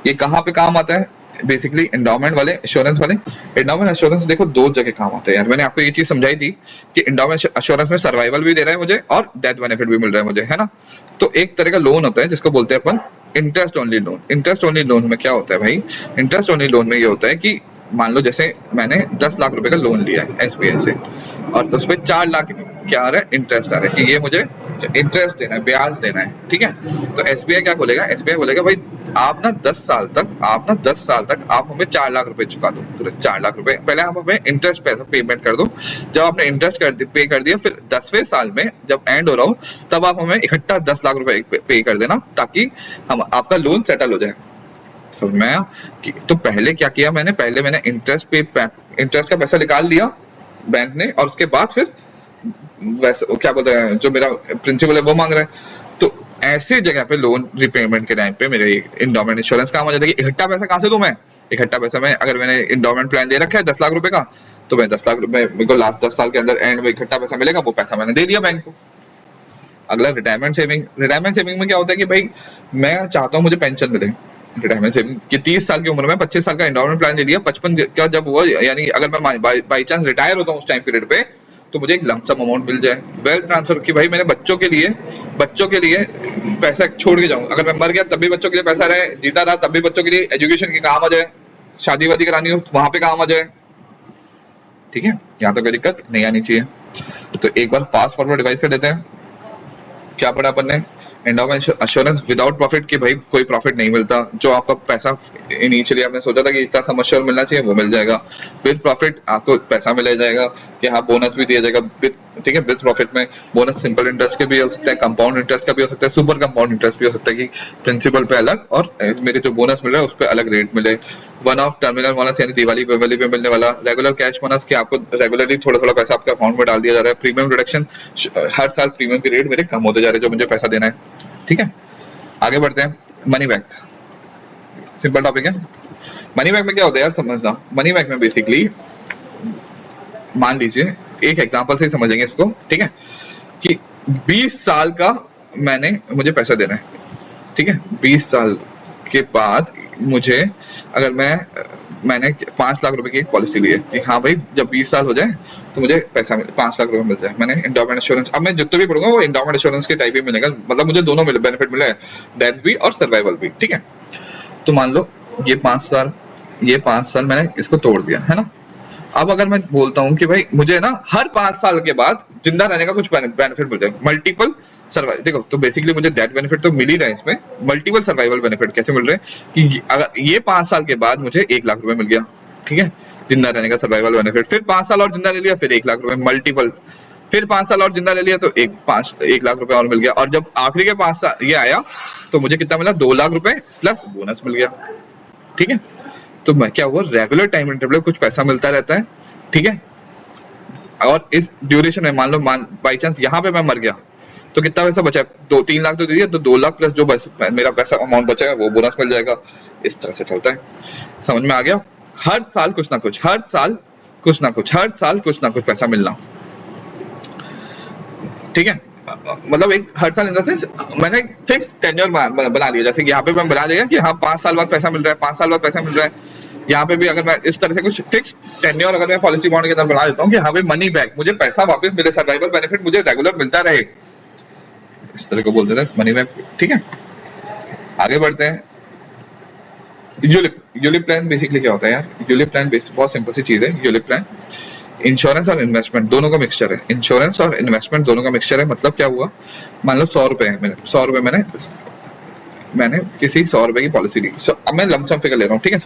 ये कहाँ पे काम आता है? बेसिकली एंडोमेंट वाले, एश्योरेंस वाले। एंडोमेंट एश्योरेंस देखो दो जगह काम आता है यार, मैंने आपको ये चीज समझाई थी कि एंडोमेंट एश्योरेंस में सर्वाइवल भी दे रहा है मुझे और डेथ बेनिफिट भी मिल रहा है मुझे, है ना। तो एक तरह का लोन होता है जिसको बोलते हैं अपन interest only loan. Interest only loan में क्या होता है भाई? इंटरेस्ट ओनली लोन में ये होता है कि मान लो जैसे मैंने 10 लाख रुपए का लोन लिया है SBI से और उस पर 4 लाख क्या आ रहा है? इंटरेस्ट आ रहा है कि ये मुझे इंटरेस्ट देना है, ब्याज देना है, ठीक है। तो SBI क्या बोलेगा? SBI बोलेगा भाई आप ना 10 साल तक आप हमें 4 लाख रुपए चुका दो, पूरे 4 लाख रुपए पहले आप हमें इंटरेस्ट पैसा पेमेंट कर दो। जब आपने इंटरेस्ट पे कर दिया, फिर 10वें साल में जब एंड हो रहा हो तब आप हमें इकट्ठा 10 लाख रुपए पे कर देना ताकि हम आपका लोन सेटल हो जाए। समझ में आया? तो पहले क्या किया मैंने? पहले मैंने इंटरेस्ट का पैसा निकाल लिया बैंक ने और उसके बाद फिर वैसे क्या बोलते हैं जो मेरा प्रिंसिपल है वो मांग रहा है। तो ऐसे जगह पे लोन रिपेमेंट के टाइम पे मेरे इंडोमेंट इंश्योरेंस काम हो जाता है कि इकट्ठा पैसा कहाँ से दूं मैं? इकट्ठा पैसा मैं, अगर मैंने इंडोमेंट प्लान दे रखा है 10 लाख रुपए का, तो मैं 10 लाख रुपए मेरे को लास्ट 10 साल के अंदर एंड में इकट्ठा पैसा मिलेगा, वो पैसा मैंने दे दिया बैंक को। अगला रिटायरमेंट सेविंग। रिटायरमेंट सेविंग में क्या होता है कि भाई मैं चाहता हूँ मुझे पेंशन मिले। रिटायरमेंट सेविंग कि 30 साल की उम्र में 25 साल का एंडोमेंट प्लान दे दिया, 55 का जब हुआ, यानी अगर मैं बाई चांस रिटायर होता हूँ उस टाइम पीरियड पे, तो मुझे एक लमसम अमाउंट मिल जाए। वेल्थ ट्रांसफर कि भाई मैंने बच्चों के लिए पैसा छोड़ के जाऊं, अगर मैं मर गया तब भी बच्चों के लिए पैसा रहे, जीता रहा तब भी बच्चों के लिए एजुकेशन के काम आ जाए, शादी वादी करानी हो वहां पे काम आ जाए, ठीक है। यहाँ तो कोई दिक्कत नहीं आनी चाहिए। तो एक बार फास्ट फॉरवर्ड डिवाइस कर देते हैं। क्या पढ़ा अपन ने? एंडोमेंट एश्योरेंस विदाउट प्रॉफिट कि भाई कोई प्रॉफिट नहीं मिलता, जो आपका पैसा इनिशियली आपने सोचा था कि इतना सम एश्योर मिलना चाहिए वो मिल जाएगा। विद प्रॉफिट आपको पैसा मिल जाएगा कि हाँ बोनस भी दिया जाएगा, ठीक है। विद प्रॉफिट में बोनस सिंपल इंटरेस्ट के भी हो सकता है, कंपाउंड इंटरेस्ट का भी हो सकता है, सुपर कंपाउंड इंटरेस्ट भी हो सकता है कि प्रिंसिपल पे अलग और मेरे जो बोनस मिल रहा है उस पर अलग रेट मिले। वन ऑफ टर्मिनल बोनस यानी दिवाली पे मिलने वाला। रेगुलर कैश बोनस कि आपको रेगुलरली थोड़ा थोड़ा पैसा आपके अकाउंट में डाल दिया जा रहा है। प्रीमियम रिडक्शन, हर साल प्रीमियम के रेट मेरे कम होते जा रहे हैं जो मुझे पैसा देना है, ठीक है। आगे बढ़ते हैं। मनी बैक, सिंपल टॉपिक है। मनी बैक में क्या होता है यार समझना। मनी बैक में बेसिकली मान लीजिए एक एग्जांपल से ही समझेंगे इसको, ठीक है, कि 20 साल का मुझे पैसा देना है, ठीक है। 20 साल के बाद मुझे, अगर मैं मैंने 5 लाख रुपए की एक पॉलिसी ली है कि हाँ भाई जब 20 साल हो जाए तो मुझे पैसा 5 लाख रुपए मिल जाए। मैंने एंडोमेंट इंश्योरेंस, अब मैं जितना भी पढ़ूंगा वो एंडोमेंट इंश्योरेंस के टाइप ही मिलेगा, मतलब मुझे दोनों मिले, बेनिफिट मिले, डेथ भी और सर्वाइवल भी, ठीक है। तो मान लो ये 5 साल मैंने इसको तोड़ दिया है ना। अब अगर मैं बोलता हूँ कि भाई मुझे ना हर 5 साल के बाद जिंदा रहने का कुछ बेनिफिट मिल जाए, मल्टीपल सर्वाइवल, देखो तो बेसिकली मुझे डेथ बेनिफिट तो मिल ही रहा है, इसमें मल्टीपल सर्वाइवल बेनिफिट कैसे मिल रहे हैं कि अगर ये 5 साल के बाद मुझे 1 लाख रुपए मिल गया, ठीक है, जिंदा रहने का सर्वाइवल बेनिफिट, फिर 5 साल और जिंदा ले लिया, फिर 1 लाख रुपए मल्टीपल, फिर 5 साल और जिंदा ले लिया तो 1 लाख रुपए और मिल गया, और जब आखिरी के 5 साल ये आया तो मुझे कितना मिला, 2 लाख रुपए प्लस बोनस मिल गया, ठीक है। तो मैं क्या हुआ, रेगुलर टाइम इंटरवल कुछ पैसा मिलता रहता है, ठीक है। और इस ड्यूरेशन में मान लो बाई चांस यहाँ पे मैं मर गया तो कितना पैसा बचा, 2-3 लाख तो दे दिया, तो 2 लाख प्लस जो मेरा पैसा अमाउंट बचा है वो बोनस मिल जाएगा। इस तरह से चलता है, समझ में आ गया। हर साल कुछ ना कुछ, हर साल कुछ ना कुछ पैसा मिलना, ठीक है। मतलब एक हर साल इन द सेंस मैंने फिक्स टेन्योर बना लिया, जैसे कि यहाँ पे मैं बना दिया कि हाँ 5 साल बाद पैसा मिल रहा है, 5 साल बाद पैसा मिल रहा है। यहाँ पे भी अगर मैं इस तरह से कुछ फिक्स टेन्योर अगर मैं पॉलिसी बॉन्ड के अंदर बना देता हूँ कि हाँ भाई मनी बैक, मुझे पैसा वापस मिले, सर्वाइवल बेनिफिट मुझे रेगुलर मिलता रहे, इस तरह को बोल देते हैं मनी बैक, ठीक है। आगे बढ़ते हैं। यूलिप प्लान बेसिकली क्या होता है यार, यूलिप प्लान बहुत सिंपल सी चीज है। यूलिप प्लान इंश्योरेंस और इन्वेस्टमेंट दोनों का मिक्सचर है, इंश्योरेंस और इन्वेस्टमेंट दोनों का मिक्सचर है। मतलब क्या हुआ, मान लो 100 रुपए है, 100 रुपए मैंने किसी 100 रुपए की पॉलिसी ली, अब मैं लमसम फिगर ले रहा हूँ, ठीक है।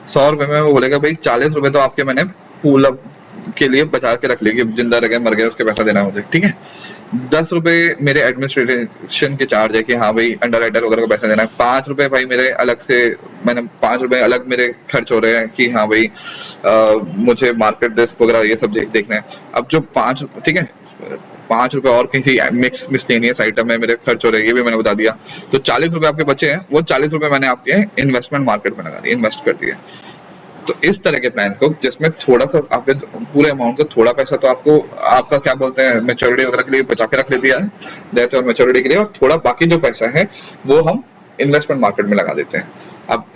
100 रुपए में वो बोलेगा भाई 40 रुपए तो आपके मैंने पूल अप के लिए बचा के रख लिए, जिंदा रह गए मर गए उसके पैसा देना है मुझे, ठीक है। 10 रुपए मेरे एडमिनिस्ट्रेशन के चार्ज है कि हाँ भाई अंडर राइटर वगैरह को पैसा देना है। 5 रुपए भाई मेरे अलग से, मैंने 5 रुपए अलग मेरे खर्च हो रहे हैं कि हाँ भाई मुझे मार्केट रिस्क वगैरह ये सब देखना है। अब जो 5, ठीक है, 5 रुपए और किसी मिसलेनियस आइटम में मेरे खर्च हो रहे हैं, ये भी मैंने बता दिया। तो 40 रुपए आपके बचे हैं, वो 40 रुपए मैंने आपके इन्वेस्टमेंट मार्केट में लगा दिए, इन्वेस्ट कर दिए। तो इस तरह के प्लान को जिसमें थोड़ा सा आपके पूरे अमाउंट का थोड़ा पैसा तो आपको आपका क्या बोलते हैं मैच्योरिटी वगैरह के लिए बचा के रख ले दिया है, डेथ और मैच्योरिटी के लिए, और थोड़ा बाकी जो पैसा है वो हम इन्वेस्टमेंट मार्केट में लगा देते हैं। अब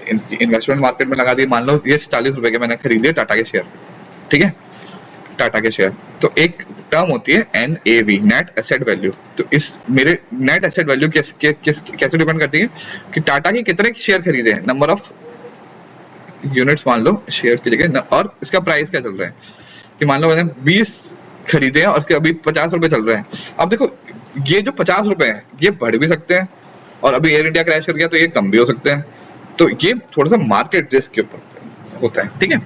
इन्वेस्टमेंट मार्केट में लगा दिए, मान लो ये 40 रुपए के मैंने खरीद लिए टाटा के शेयर, ठीक है, टाटा के शेयर। तो एक टर्म होती है NAV, नेट एसेट वैल्यू। तो इस मेरे नेट एसेट वैल्यू कैसे डिपेंड करती है कि टाटा के कितने शेयर खरीदे हैं, नंबर ऑफ यूनिट्स मान लो शेयर की जगह, और इसका प्राइस क्या चल रहा है कि मान लो मैंने 20 खरीदे हैं और इसके अभी 50 रुपए चल रहे हैं। अब देखो ये जो 50 रुपए हैं ये बढ़ भी सकते हैं, और अभी एयर इंडिया क्रैश कर गया तो ये कम भी हो सकते हैं। तो ये थोड़ा सा मार्केट रिस्क के ऊपर होता है, ठीक है।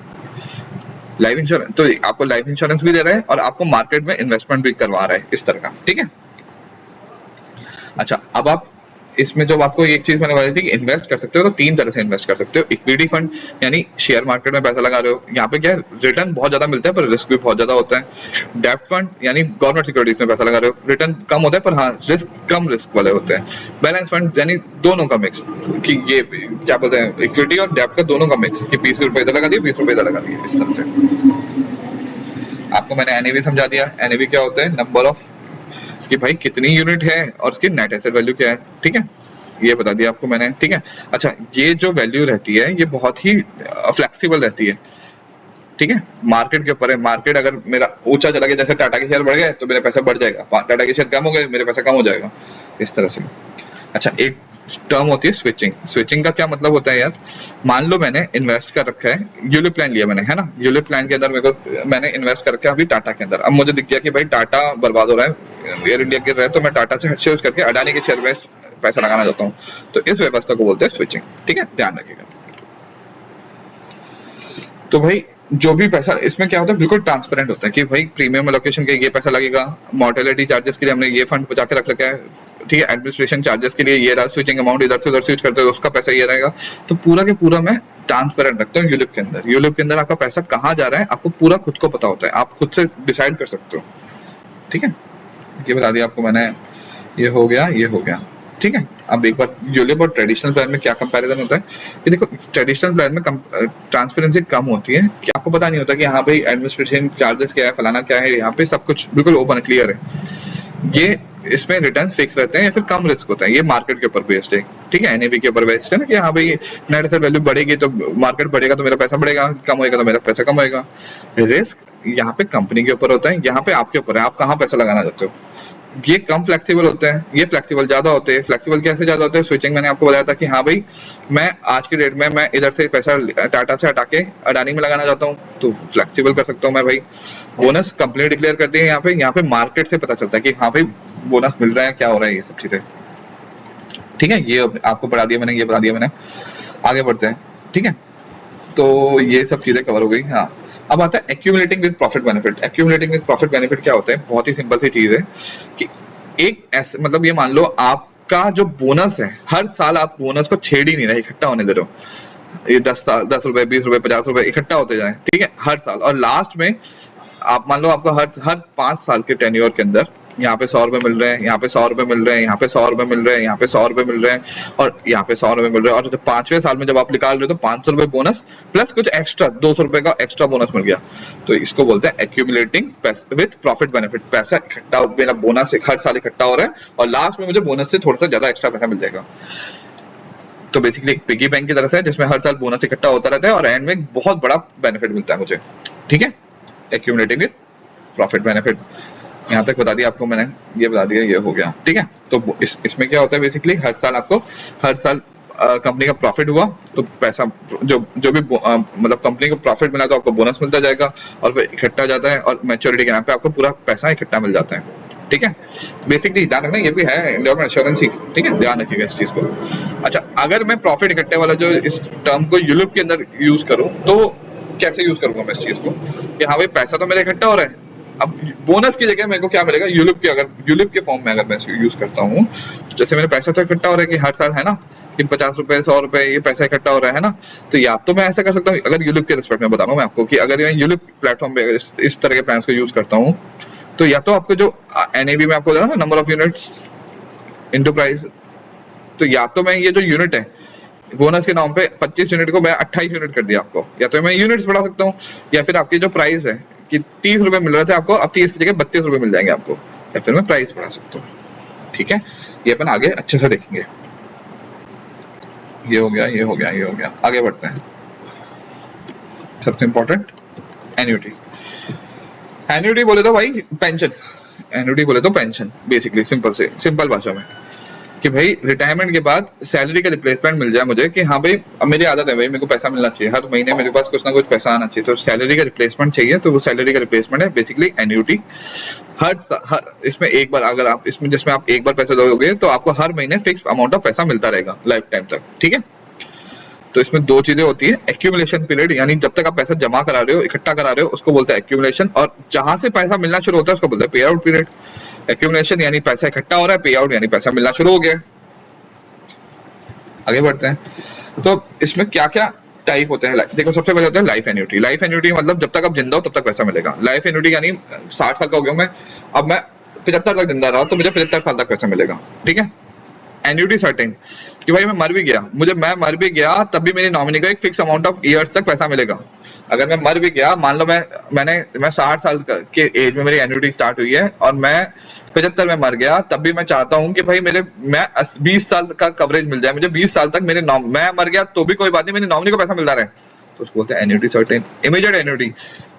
लाइफ इंश्योरेंस तो आपको लाइफ इंश्योरेंस भी दे रहा है और आपको मार्केट में इन्वेस्टमेंट भी करवा रहा है, इस तरह का, ठीक है। अच्छा, अब आप इसमें जब आपको एक चीज मैंने बताई थी कि इन्वेस्ट कर सकते हो तो 3 तरह से इन्वेस्ट कर सकते हो। इक्विटी फंड यानी शेयर मार्केट में पैसा लगा रहे हो, यहाँ पे क्या है रिटर्न बहुत ज्यादा मिलता है पर रिस्क भी बहुत ज्यादा होता है। डेब्ट फंड यानी गवर्नमेंट सिक्योरिटीज में पैसा लगा रहे हो, रिटर्न कम होता है पर हाँ रिस्क कम रिस्क वाले होते हैं। बैलेंस फंड यानी दोनों का मिक्स, कि ये क्या बोलते हैं इक्विटी और डेब्ट का दोनों का मिक्स, कि 20 रुपए इधर लगा दिए 20 रुपए इधर लगा दिए, इस तरह से। आपको मैंने NAV समझा दिया। NAV क्या होता है, नंबर ऑफ, कि भाई कितनी यूनिट है और उसकी नेट एसेट वैल्यू क्या है, ठीक है, ये बता दिया आपको मैंने, ठीक है। अच्छा, ये जो वैल्यू रहती है ये बहुत ही फ्लेक्सिबल रहती है, ठीक है, मार्केट के ऊपर है। मार्केट अगर मेरा ऊंचा चला गया, जैसे टाटा के शेयर बढ़ गए तो मेरा पैसा बढ़ जाएगा, टाटा के शेयर कम हो गए मेरे पैसा कम हो जाएगा, इस तरह से। अच्छा, एक टर्म होती है स्विचिंग। स्विचिंग का क्या मतलब होता है यार, मान लो मैंने इन्वेस्ट कर रखा है, यूलिप प्लान लिया मैंने, है ना, यूलिप प्लान के अंदर मेरे को मैंने इन्वेस्ट कर रखा है अभी टाटा के अंदर। अब मुझे दिख गया कि भाई टाटा बर्बाद हो रहा है, एयर इंडिया गिर रहा है, तो मैं टाटा से शेयर करके अडानी के शेयर में पैसा लगाना चाहता हूँ। तो इस व्यवस्था को बोलते हैं स्विचिंग, ठीक है, ध्यान रखिएगा। तो भाई जो भी पैसा इसमें क्या होता है बिल्कुल ट्रांसपेरेंट होता है कि भाई प्रीमियम एलोकेशन के ये पैसा लगेगा, मॉर्टेलिटी चार्जेस के लिए हमने ये फंड बचा के रख रखा है, ठीक है, एडमिनिस्ट्रेशन चार्जेस के लिए ये रहा, स्विचिंग अमाउंट इधर से उधर स्विच करते हैं उसका पैसा ये रहेगा। तो पूरा के पूरा मैं ट्रांसपेरेंट रखता हूँ यूलिप के अंदर। यूलिप के अंदर आपका पैसा कहाँ जा रहा है आपको पूरा खुद को पता होता है, आप खुद से डिसाइड कर सकते हो, ठीक है। ये बता दिया आपको मैंने, ये हो गया, ठीक है। अब एक बार यूलिप और ट्रेडिशनल प्लान में क्या कंपैरिजन होता है कि देखो ट्रेडिशनल प्लान में ट्रांसपेरेंसी कम होती है कि आपको पता नहीं होता कि हाँ भाई एडमिनिस्ट्रेशन चार्जेस क्या है, फलाना क्या है, यहाँ पे सब कुछ बिल्कुल ओपन क्लियर है। ये इसमें रिटर्न फिक्स रहते हैं या फिर कम रिस्क होता है, ये मार्केट के ऊपर बेस्ड है, ठीक है, एनएवी के ऊपर बेस्ड है ना, कि हाँ भाई नेट एसेट वैल्यू बढ़ेगी तो मार्केट बढ़ेगा तो मेरा पैसा बढ़ेगा, कम होएगा तो मेरा पैसा कम होएगा। रिस्क यहाँ पे कंपनी के ऊपर होता है, यहाँ पे आपके ऊपर है, आप कहाँ पैसा लगाना चाहते हो। ये कम फ्लेक्सिबल होते हैं, ये फ्लेक्सिबल ज्यादा होते हैं। फ्लेक्सिबल कैसे ज्यादा होते हैं, स्विचिंग मैंने आपको बताया था कि हाँ भाई मैं आज की डेट में मैं इधर से पैसा टाटा से हटा के अडानी में लगाना चाहता हूँ तो फ्लेक्सिबल कर सकता हूँ मैं भाई। बोनस कंपनी डिक्लेयर करती है, यहाँ पे मार्केट से पता चलता है कि हाँ भाई बोनस मिल रहा है, क्या हो रहा है, ये सब चीजें, ठीक है। ये आपको पढ़ा दिया मैंने, ये बता दिया मैंने, आगे बढ़ते हैं, ठीक है। तो ये सब चीजें कवर हो गई। हाँ, अब आता है accumulating with profit benefit. Accumulating with profit benefit क्या होता है, बहुत ही सिंपल सी चीज है कि एक ऐसे, मतलब ये मान लो आपका जो बोनस है, हर साल आप बोनस को छेड़ ही नहीं रहे, इकट्ठा होने दे रहे हो, ये 10 रुपए, 20 रुपए, 50 रुपए इकट्ठा होते जाए, ठीक है, हर साल। और लास्ट में आप मान लो आपको हर 5 साल के टेन्योर के अंदर यहाँ पे 100 रुपए मिल रहे हैं, यहाँ पे 100 रुपए मिल रहे हैं, यहाँ पे 100 रुपए मिल रहे हैं, यहाँ पे 100 रुपए मिल रहे हैं, और यहाँ पे 100 रुपए मिल रहे हैं। और जब 5वें साल में जब आप निकाल रहे हो तो 500 रुपए बोनस प्लस कुछ एक्स्ट्रा 200 रुपए का एक्स्ट्रा बोनस मिल गया। तो इसको बोलते हैं एक्यूमुलेटिंग विद प्रॉफिट बेनिफिट। पैसा इकट्ठा, मेरा बोनस हर साल इकट्ठा हो रहा है और लास्ट में मुझे बोनस से थोड़ा सा ज्यादा एक्स्ट्रा पैसा मिल जाएगा। तो बेसिकली एक पिगी बैंक की तरह से है जिसमें हर साल बोनस इकट्ठा होता रहता है और एंड में एक बहुत बड़ा बेनिफिट मिलता है मुझे, ठीक है। एक्यूमुलेटिंग विद प्रॉफिट बेनिफिट, यहाँ तक बता दिया आपको मैंने, ये बता दिया, ये हो गया, ठीक है। तो इसमें क्या होता है, बेसिकली हर साल कंपनी का प्रॉफिट हुआ तो पैसा जो भी मतलब कंपनी को प्रॉफिट मिला तो आपको बोनस मिलता जाएगा और फिर इकट्ठा जाता है और मैच्योरिटी के नाम पे आपको पूरा पैसा इकट्ठा मिल जाता है, ठीक है। बेसिकली ध्यान रखना, ये भी है एंडोमेंट इंश्योरेंस ही, ठीक है, ध्यान रखिएगा इस चीज को। अच्छा, अगर मैं प्रॉफिट इकट्ठे वाला जो इस टर्म को यूलिप के अंदर यूज करूं तो कैसे यूज करूंगा मैं इस चीज को, कि हाँ भाई पैसा तो मेरा इकट्ठा हो रहा है, अब बोनस की जगह मेरे को क्या मिलेगा, यूलिप के, अगर यूलिप के फॉर्म में अगर मैं यूज करता हूँ, जैसे मेरा पैसा तो इकट्ठा हो रहा है कि हर साल है ना कि 50 रुपए 100 रुपए ये पैसा इकट्ठा हो रहा है ना, तो या तो मैं ऐसा कर सकता हूँ, अगर यूलिप के रिस्पेक्ट में बता रहा हूँ मैं आपको कि अगर मैं यूलिप प्लेटफॉर्म पे इस तरह के प्लान को यूज करता हूँ तो या तो आपको जो एनएवी में आपको ना number of units into price, तो या तो मैं ये जो यूनिट है बोनस के नाम पे 25 यूनिट को मैं 28 यूनिट कर दिया आपको, या तो मैं यूनिट्स बढ़ा सकता हूँ, या फिर आपकी जो प्राइस है कि 30 रुपए मिल रहे थे आपको, अब 30 की जगह 32 रुपए मिल जाएंगे आपको, या फिर मैं प्राइस बढ़ा सकता हूँ, ठीक है। ये अपन आगे अच्छे से देखेंगे। ये हो गया, ये हो गया, ये हो गया, आगे बढ़ते हैं। सबसे इंपॉर्टेंट एन्युटी। एन्युटी बोले तो भाई पेंशन, एन्युटी बोले तो पेंशन, बेसिकली सिंपल भाषा में कि भाई रिटायरमेंट के बाद सैलरी का रिप्लेसमेंट मिल जाए मुझे, कि हाँ भाई अब मेरी आदत है भाई मेरे को पैसा मिलना चाहिए, हर महीने मेरे पास कुछ ना कुछ पैसा आना चाहिए, तो सैलरी का रिप्लेसमेंट चाहिए, तो वो सैलरी का रिप्लेसमेंट है बेसिकली एन्युटी। हर इसमें एक बार, अगर आप इसमें जिसमें आप एक बार पैसा दोगे तो आपको हर महीने फिक्स अमाउंट ऑफ पैसा मिलता रहेगा लाइफ टाइम तक, ठीक है। तो इसमें दो चीजें होती है, एक्यूमुलेशन पीरियड, यानी जब तक आप पैसा जमा करा रहे हो, इकट्ठा करा रहे हो, उसको बोलते हैं एक्यूमुलेशन, और जहां से पैसा मिलना शुरू होता है उसको बोलते हैं पे आउट पीरियड। एक्यूमुलेशन यानी पैसा इकट्ठा हो रहा है, पे आउट यानी पैसा मिलना शुरू हो गया। आगे बढ़ते हैं। तो इसमें क्या क्या टाइप होते हैं, देखो सबसे पहले होता है लाइफ एन्युटी। लाइफ एन्युटी मतलब जब तक आप जिंदा हो तब तक पैसा मिलेगा। लाइफ एन्युटी यानी 60 साल का हो गया मैं, अब मैं 75 तक जिंदा रहा तो मुझे 75 साल तक पैसा मिलेगा, ठीक है। एन्युटी सर्टेन कि भाई मैं मर भी गया तब भी मेरी नॉमिनी को एक फिक्स अमाउंट ऑफ ईयर्स तक पैसा मिलेगा। अगर मैं मर भी गया, मान लो मैं 60 साल के एज में मेरी एन्युटी स्टार्ट हुई है और मैं 75 में मर गया, तब भी मैं चाहता हूँ कि भाई मैं 20 साल का कवरेज मिल जाए मुझे, 20 साल तक मैं मर गया तो भी कोई बात नहीं, मेरी नॉमिनी को पैसा मिलता रहे, तो उसको बोलते हैं एन्युटी सर्टेन। इमीडिएट एन्युटी,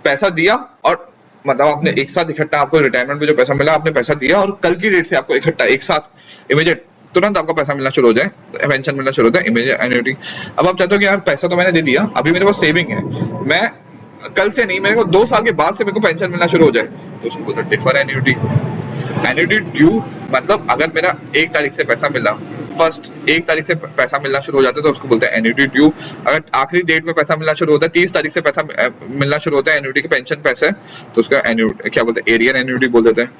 पैसा दिया और मतलब आपने एक साथ इकट्ठा, आपको रिटायरमेंट में जो पैसा मिला आपने पैसा दिया और कल की डेट से आपको इकट्ठा एक साथ इमीडिएट तुरंत आपको पैसा मिलना शुरू हो जाए, पेंशन मिलना शुरू होता है, इमीडिएट एन्युटी। अब आप चाहते हो कि यार पैसा तो मैंने दे दिया, अभी मेरे पास सेविंग है, मैं कल से नहीं, मेरे को 2 साल के बाद से मेरे को पेंशन मिलना शुरू हो जाए, तो उसको बोलते हैं डिफर एन्युटी। एन्युटी ड्यू मतलब अगर मेरा 1 तारीख से पैसा मिला, फर्स्ट 1 तारीख से पैसा मिलना शुरू हो जाता है तो उसको बोलते हैं एन्युटी ड्यू। अगर आखिरी डेट में पैसा मिलना शुरू होता है, 30 तारीख से पैसा मिलना शुरू होता है एन्युटी के पेंशन पैसे, तो उसका एन्युटी क्या बोलते हैं, एरियन एन्युटी बोल देते हैं।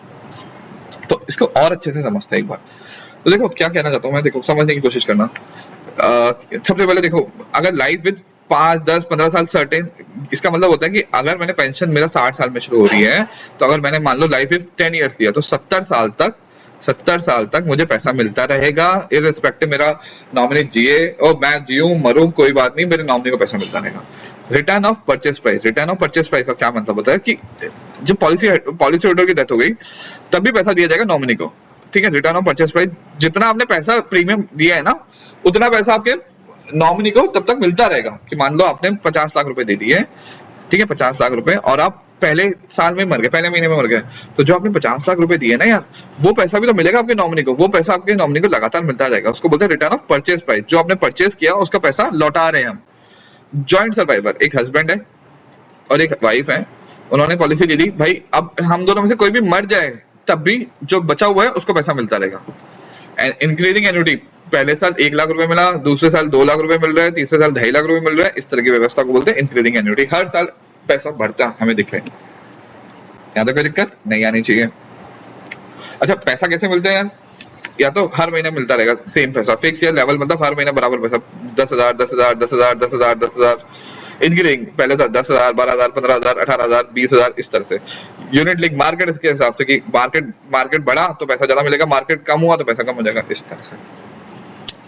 तो इसको और अच्छे से समझते हैं एक बार। तो देखो क्या कहना चाहता हूँ मैं, देखो समझने की कोशिश करना। सबसे पहले देखो, अगर लाइफ विद 5, 10, 15 साल सर्टेन, इसका मतलब होता है कि अगर मैंने पेंशन मेरा 60 साल में शुरू हो रही है, तो अगर मैंने मान लो लाइफ विद 10 ईयर्स लिया तो 70 साल तक मुझे पैसा मिलता रहेगा, इररिस्पेक्टिव मेरा नॉमिनी जिए और मैं जीऊं मरूं कोई बात नहीं, मेरे नॉमिनी को पैसा मिलता रहेगा। Return of purchase price, return of purchase price का क्या मतलब होता है कि जब पॉलिसी होल्डर की डेथ हो गई तब भी पैसा दिया जाएगा नॉमिनी को, ठीक है, रिटर्न ऑफ परचेज प्राइस, जितना आपने पैसा प्रीमियम दिया है ना उतना पैसा आपके नॉमिनी को तब तक मिलता रहेगा। कि मान लो आपने 50 लाख रुपए दे दिए, ठीक है, 50 लाख रुपए, और आप पहले साल में मर गए, पहले महीने में मर गए, तो जो आपने 50 लाख रुपए दिए ना यार, वो पैसा भी तो मिलेगा आपके नॉमिनी को, वो पैसा आपके नॉमिनी को लगातार मिलता जाएगा। उसको बोलते हैं रिटर्न ऑफ परचेज प्राइस। जो आपने परचेज किया उसका पैसा लौटा रहे हैं हम। जॉइंट सर्वाइवर, एक हस्बैंड है और एक वाइफ है, उन्होंने पॉलिसी ले ली, भाई अब हम दोनों में से कोई भी मर जाए तब भी जो बचा हुआ है उसको पैसा मिलता रहेगा। इंक्रीजिंग एन्युटी, पहले साल 1 लाख रुपए मिला, दूसरे साल 2 लाख रुपए मिल रहा है, तीसरे साल 2.5 लाख रुपए मिल रहा है, इस तरह की व्यवस्था को बोलते हैं इंक्रीजिंग एन्युटी। हर साल पैसा बढ़ता हमें दिख रहा है, यहाँ तो कोई दिक्कत नहीं आनी चाहिए। अच्छा, पैसा कैसे मिलता है यार? या तो हर महीने मिलता रहेगा सेम पैसा, फिक्स या लेवल, मतलब हर महीने बराबर पैसा, 10,000 10,000 10,000 10,000 10,000, इंक्रीजिंग, पहले था 10,000 12,000 15,000 18,000 20,000, इस तरह से। यूनिट लिंक, मार्केट के हिसाब से, कि मार्केट बढ़ा तो पैसा ज्यादा मिलेगा, मार्केट कम हुआ तो पैसा कम हो जाएगा, इस तरह से।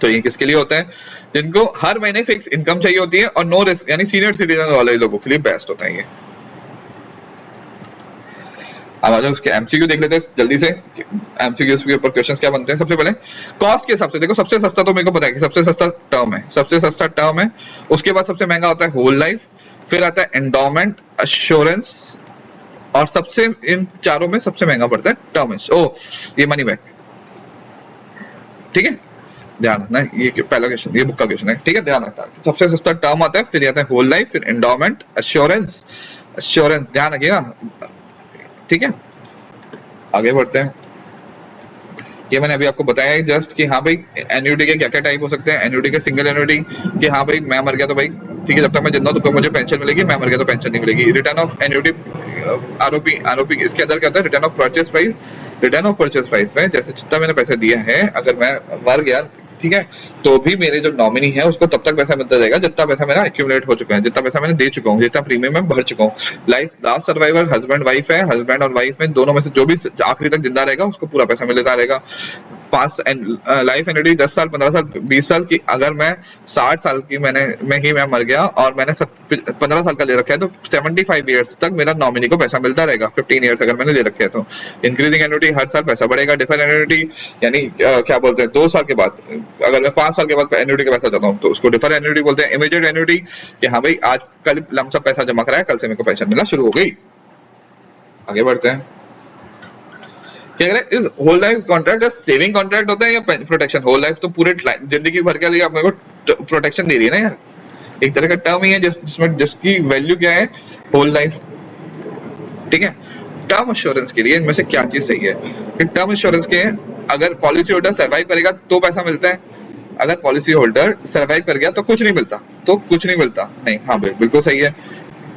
तो ये किसके लिए होता है? जिनको हर महीने फिक्स इनकम चाहिए होती है और नो रिस्क, यानी सीनियर सिटीजन वाले लोगों के लिए बेस्ट होता है ये। अब आ जाओ उसके एमसीक्यू देख लेते हैं जल्दी से। एमसीक्यू के ऊपर क्वेश्चंस क्या बनते हैं? सबसे पहले कॉस्ट के हिसाब से देखो, सबसे सस्ता तो मेरे को पता है कि सबसे सस्ता टर्म है, सबसे सस्ता टर्म है। उसके बाद सबसे महंगा होता है होल लाइफ, फिर आता है एंडोमेंट, एश्योरेंस, और सबसे इन चारों में सबसे महंगा पड़ता है टर्म। ये मनी बैक, ठीक है, ध्यान रखना, ये पहला क्वेश्चन, ये बुक का क्वेश्चन है, ठीक है, ध्यान रखना। सबसे सस्ता टर्म आता है, फिर आता है होल लाइफ, फिर एंडोमेंट, एश्योरेंस, ध्यान रखिएगा, ठीक है। आगे बढ़ते हैं। ये मैंने अभी आपको बताया है जस्ट कि हाँ भाई एन्युटी के क्या क्या टाइप हो सकते हैं। एन्युटी के सिंगल एन्युटी, कि हाँ भाई मैं मर गया तो भाई ठीक है, जब तक मैं जिंदा हूं तब तक मुझे पेंशन मिलेगी, मैं मर गया तो पेंशन नहीं मिलेगी। रिटर्न ऑफ एन्युटी, आरओपी, इसके अंदर क्या होता है? Return of purchase price. Return of purchase price में जैसे जितना मैंने पैसे दिया है, अगर मैं मर गया, ठीक है, तो भी मेरे जो नॉमिनी है उसको तब तक पैसा मिलता जाएगा जितना पैसा मेरा एक्यूमुलेट हो चुका है, जितना पैसा मैंने दे चुका हूँ, जितना प्रीमियम मैं भर चुका हूँ। लास्ट सर्वाइवर हस्बैंड वाइफ है, हस्बैंड और वाइफ में दोनों में से जो भी आखिरी तक जिंदा रहेगा उसको पूरा पैसा मिलता रहेगा। लाइफ एन्युटी 10 साल 15 साल 20 साल की, अगर मैं 60 साल की मैं मर गया और मैंने 15 साल का ले रखा है तो 75 ईयर्स तक मेरा नॉमिनी को पैसा मिलता रहेगा। 15 ईयर्स अगर मैंने ले रखे है तो। इंक्रीजिंग एन्युटी, हर साल पैसा बढ़ेगा। डिफर एन्युटी, यानी क्या बोलते हैं, 2 साल के बाद, अगर मैं 5 साल के बाद एन्युटी का पैसा चाहता हूँ तो उसको डिफर एन्युटी बोलते हैं। इमीडिएट एन्युटी, कि हाँ भाई आज कल लमसम पैसा जमा कराया, कल से मेरे को पैसा मिलना शुरू हो गई। आगे बढ़ते हैं। क्या कह रहे हैं? इस whole life contract saving contract होता है या प्रोटेक्शन? होल लाइफ तो पूरे जिंदगी भर के लिए आप मेरे को प्रोटेक्शन दे रही है ना यार, एक तरह का टर्म ही है जिसमें जिसकी वैल्यू क्या है? होल लाइफ, ठीक है। टर्म इंश्योरेंस के लिए इनमें से क्या चीज सही है? कि टर्म इंश्योरेंस के अगर पॉलिसी होल्डर सर्वाइव करेगा तो पैसा मिलता है, अगर पॉलिसी होल्डर सर्वाइव कर गया तो कुछ नहीं मिलता, नहीं। हाँ भाई बिल्कुल सही है,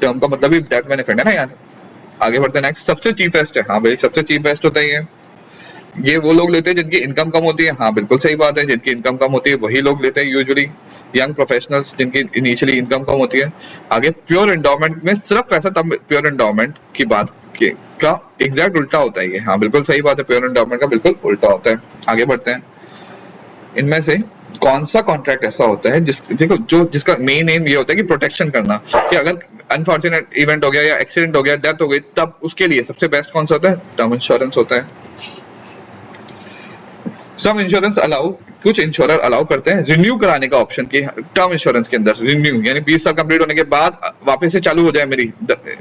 टर्म का मतलब ही डेथ बेनिफिट है ना यार। आगे बढ़ते हैं नेक्स्ट। सबसे चीपेस्ट है, हाँ भाई सबसे चीपेस्ट होता है ये वो लोग लेते हैं जिनकी इनकम कम होती है। हाँ बिल्कुल सही बात है, जिनकी इनकम कम होती है वही लोग लेते हैं यूजुअली, यंग प्रोफेशनल्स जिनकी इनिशियली इनकम कम होती है। आगे प्योर एंडोमेंट में सिर्फ पैसा तब, प्योर एंडोमेंट की बात का एग्जैक्ट उल्टा होता है ये। हाँ बिल्कुल सही बात है, प्योर एंडोमेंट का बिल्कुल उल्टा होता है। आगे बढ़ते हैं। इनमें से कौन सा कॉन्ट्रैक्ट ऐसा होता है जिसका मेन एम ये होता है कि प्रोटेक्शन करना, कि अगर अनफॉर्चुनेट इवेंट हो गया या एक्सीडेंट हो गया, डेथ हो गई, तब उसके लिए सबसे बेस्ट कौन सा होता है? टर्म इंश्योरेंस होता है। सम इंश्योरेंस अलाउ, कुछ इंश्योरर अलाउ करते हैं रिन्यू कराने का ऑप्शन, की टर्म इंश्योरेंस के अंदर रिन्यू, यानी 20 साल कंप्लीट होने के बाद वापस से चालू हो जाए मेरी,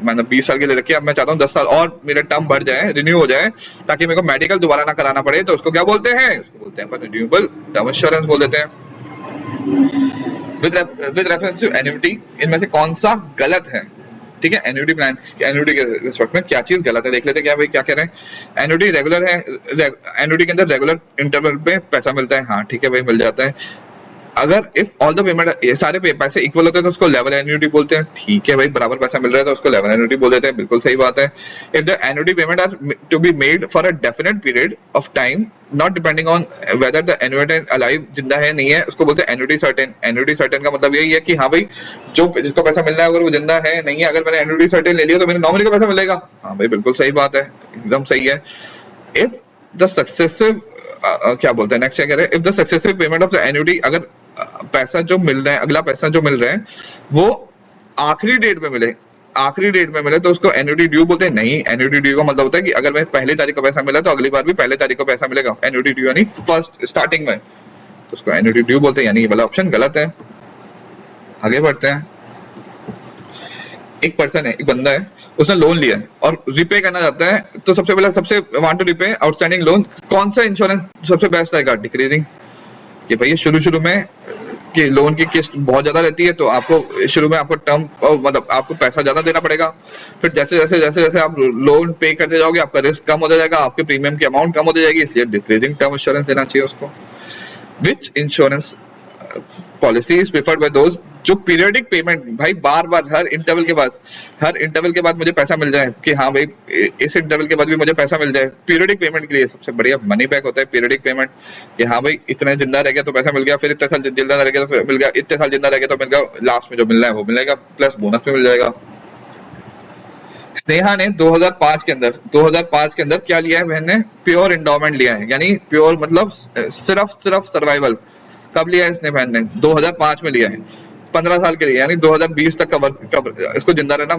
मैंने 20 साल के ले रखी है, अब मैं चाहता हूँ 10 साल और मेरा टर्म बढ़ जाए, रिन्यू हो जाए, ताकि मेरे को मेडिकल दोबारा ना कराना पड़े, तो उसको क्या बोलते हैं? उसको बोलते हैं रिन्यूएबल टर्म इंश्योरेंस बोल देते हैं। विद रेफरेंस टू एन्युटी, इनमें से कौन सा गलत है? ठीक है, एन्युटी प्लान, एन्युटी के रिस्पेक्ट में क्या चीज गलत है देख लेते हैं। क्या भाई क्या कह रहे हैं? एन्युटी रेगुलर है, एन्युटी के अंदर रेगुलर इंटरवल पे पैसा मिलता है। हाँ ठीक है भाई, मिल जाता है। अगर इफ ऑल द पेमेंट, सारे पैसे इक्वल होते हैं तो उसको लेवल एन्युटी बोलते हैं। ठीक है भाई, बराबर पैसा मिल रहा है तो उसको लेवल एन्युटी बोल देते हैं, बिल्कुल सही बात है। If the annuity payment are to be made for a definite period of time not depending on whether the annuitant alive, जिंदा है नहीं है, उसको बोलते हैं एन्युटी सर्टेन। एन्युटी सर्टेन का मतलब यही है कि हाँ भाई जो जिसको पैसा मिल रहा है अगर वो जिंदा है नहीं है, अगर मैंने एन्युटी सर्टेन ले लिया तो मेरे नॉमिनी को पैसा मिलेगा। हाँ भाई बिल्कुल सही बात है, एकदम सही है। इफ द सक्सेसिव, क्या बोलते हैं नेक्स्ट, क्या कह रहे हैं? If the successive payment of the annuity, अगर पैसा जो मिल रहा है, अगला पैसा जो मिल रहा है वो आखिरी डेट पे मिले, आखिरी डेट में मिले तो उसको एन्युटी ड्यू बोलते हैं। नहीं, एन्युटी ड्यू का मतलब होता है कि अगर मैं पहली तारीख को पैसा मिला तो अगली बार भी पहले तारीख को पैसा मिलेगा। एन्युटी ड्यू यानी फर्स्ट स्टार्टिंग में, तो उसको एन्युटी ड्यू बोलते हैं, यानी ये वाला ऑप्शन गलत है। आगे बढ़ते हैं। एक पर्सन है, एक बंदा है, उसने लोन लिया है और रिपे करना चाहता है, तो सबसे पहले सबसे want to repay outstanding loan, कौन सा इंश्योरेंस सबसे बेस्ट रहेगा? डिक्रीजिंग, कि भैया शुरू में कि लोन की किस्त बहुत ज्यादा रहती है तो आपको शुरू में आपको टर्म मतलब आपको पैसा ज्यादा देना पड़ेगा, फिर जैसे आप लोन पे करते जाओगे आपका रिस्क कम होता जाएगा, आपके प्रीमियम की अमाउंट कम होती जाएगी, इसलिए डिक्रीजिंग टर्म इंश्योरेंस देना चाहिए उसको। Which insurance policy is preferred bye those, जो पीरियडिक पेमेंट, भाई बार हर इंटरवल के बाद मुझे पैसा मिल जाए, कि हाँ भाई इस इंटरवल के बाद भी मुझे पैसा मिल जाए। पीरियडिक पेमेंट के लिए सबसे बढ़िया मनी बैक होता है पीरियडिक पेमेंट, कि हाँ भाई इतने जिंदा रह गया तो पैसा मिल गया, फिर इतने साल जिंदा रह गया तो मिल गया, इतने साल जिंदा रह गया तो मिल गया, लास्ट में जो मिलना है वो मिलेगा, प्लस बोनस भी मिल जाएगा। स्नेहा ने 2005 के अंदर क्या लिया है? बहन ने प्योर एंडोमेंट लिया है, यानी प्योर मतलब सिर्फ सर्वाइवल। कब लिया है इसने? बहन ने 2005 में लिया है, 15 साल के लिए, यानी 2020 तक कवर इसको जिंदा रहना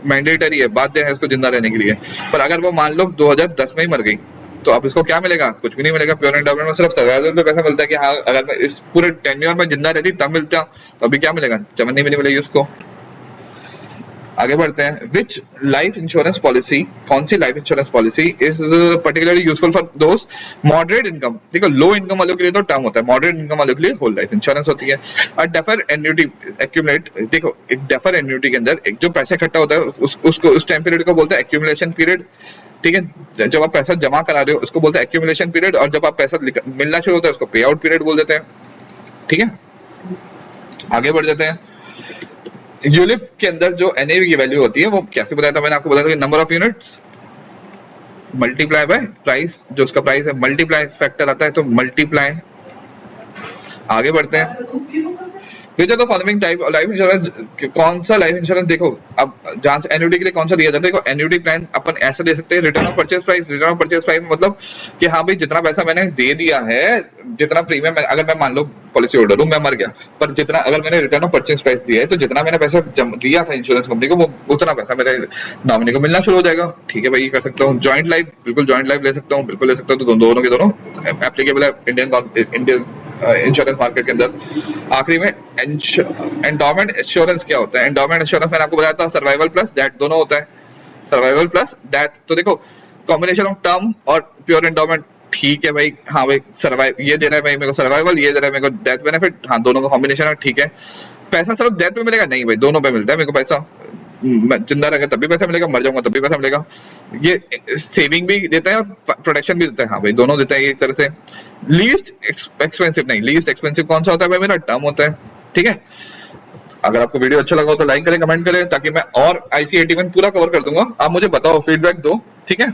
मैंडेटरी है, बाध्य है इसको जिंदा रहने के लिए। पर अगर वो मान लो 2010 में ही मर गई तो अब इसको क्या मिलेगा? कुछ भी नहीं मिलेगा। प्योर एंडोमेंट में सिर्फ सर्वाइवल पे पैसा मिलता है, कि हाँ अगर मैं इस पूरे टेन्योर में जिंदा रहती तब मिलता, तो अभी क्या मिलेगा? चमन नहीं मिलेगी उसको। आगे बढ़ते हैं। विच लाइफ इंश्योरेंस पॉलिसी, कौन सी life insurance policy is particularly useful for those moderate income? देखो लो इनकम वालों के लिए तो टर्म होता है, मॉडरेट इनकम वालों के लिए होल लाइफ इंश्योरेंस होती है। और डेफर एन्युटी एक्यूमुलेट, देखो एक डेफर एन्युटी के अंदर एक जो पैसा इकट्ठा होता है उसको उस टाइम पीरियड को बोलते हैं एक्यूमुलेशन पीरियड, ठीक है। जब आप पैसा जमा करा रहे हो उसको बोलते हैं एक्यूमुलेशन पीरियड, और जब आप पैसा मिलना शुरू होता है उसको पे आउट पीरियड बोल देते हैं, ठीक है। आगे बढ़ जाते हैं। यूलिप के अंदर जो एनएवी की वैल्यू होती है वो कैसे बताया था मैंने आपको? बताया था number of units multiply by price, जो उसका प्राइस है मल्टीप्लाई फैक्टर आता है, तो मल्टीप्लाई। आगे बढ़ते हैं। Which are the following type of life insurance, कौन सा लाइफ इंश्योरेंस, देखो अब जहां से एन्युटी के लिए कौन सा दिया जाता है? देखो एन्युटी प्लान अपन ऐसा दे सकते हैं, return of purchase price. Return of purchase price मतलब कि हाँ भाई जितना पैसा मैंने दे दिया है, जितना प्रीमियम, अगर मैं मान लो पॉलिसी होल्डर हूँ, मैं मर गया, पर जितना अगर मैंने रिटर्न ऑफ परचेज प्राइस दिया है तो जितना मैंने पैसा दिया था इंश्योरेंस कंपनी को, वो उतना पैसा मेरे नॉमिनी को मिलना शुरू हो जाएगा, ठीक है भाई, ये कर सकता हूँ। जॉइंट लाइफ, बिल्कुल जॉइंट लाइफ ले सकता हूँ, बिल्कुल ले सकता हूँ, तो दोनों के दोनों एप्लीकेबल है इंडियन इंश्योरेंस मार्केट के अंदर। आखिरी में एंडोमेंट इंश्योरेंस क्या होता है? एंडोमेंट इंश्योरेंस मैंने आपको बताया था सर्वाइवल प्लस डेथ दोनों होता है, सर्वाइवल प्लस डेथ। तो देखो कॉम्बिनेशन ऑफ टर्म और प्योर एंडोमेंट, ठीक है भाई, हाँ भाई सर्वाइव ये दे रहा है भाई मेरे को सर्वाइवल, ये दे रहा है मेरे को डेथ बेनिफिट, हाँ दोनों का कॉम्बिनेशन है, ठीक है। पैसा सिर्फ डेथ पे मिलेगा? नहीं भाई, दोनों पे मिलता है मेरे को पैसा, मैं जिंदा रहेगा तब भी पैसा मिलेगा, मर जाऊंगा तब भी पैसा मिलेगा। ये सेविंग भी देता है और प्रोटेक्शन भी देता है, हाँ भाई दोनों देता है एक तरह से। लीस्ट एक्सपेंसिव नहीं, लीस्ट एक्सपेंसिव कौन सा होता है भाई? मेरा टर्म होता है, ठीक है। अगर आपको वीडियो अच्छा लगा हो तो लाइक करें, कमेंट करें, ताकि मैं और IC 81 पूरा कवर कर दूंगा। आप मुझे बताओ, फीडबैक दो, ठीक है।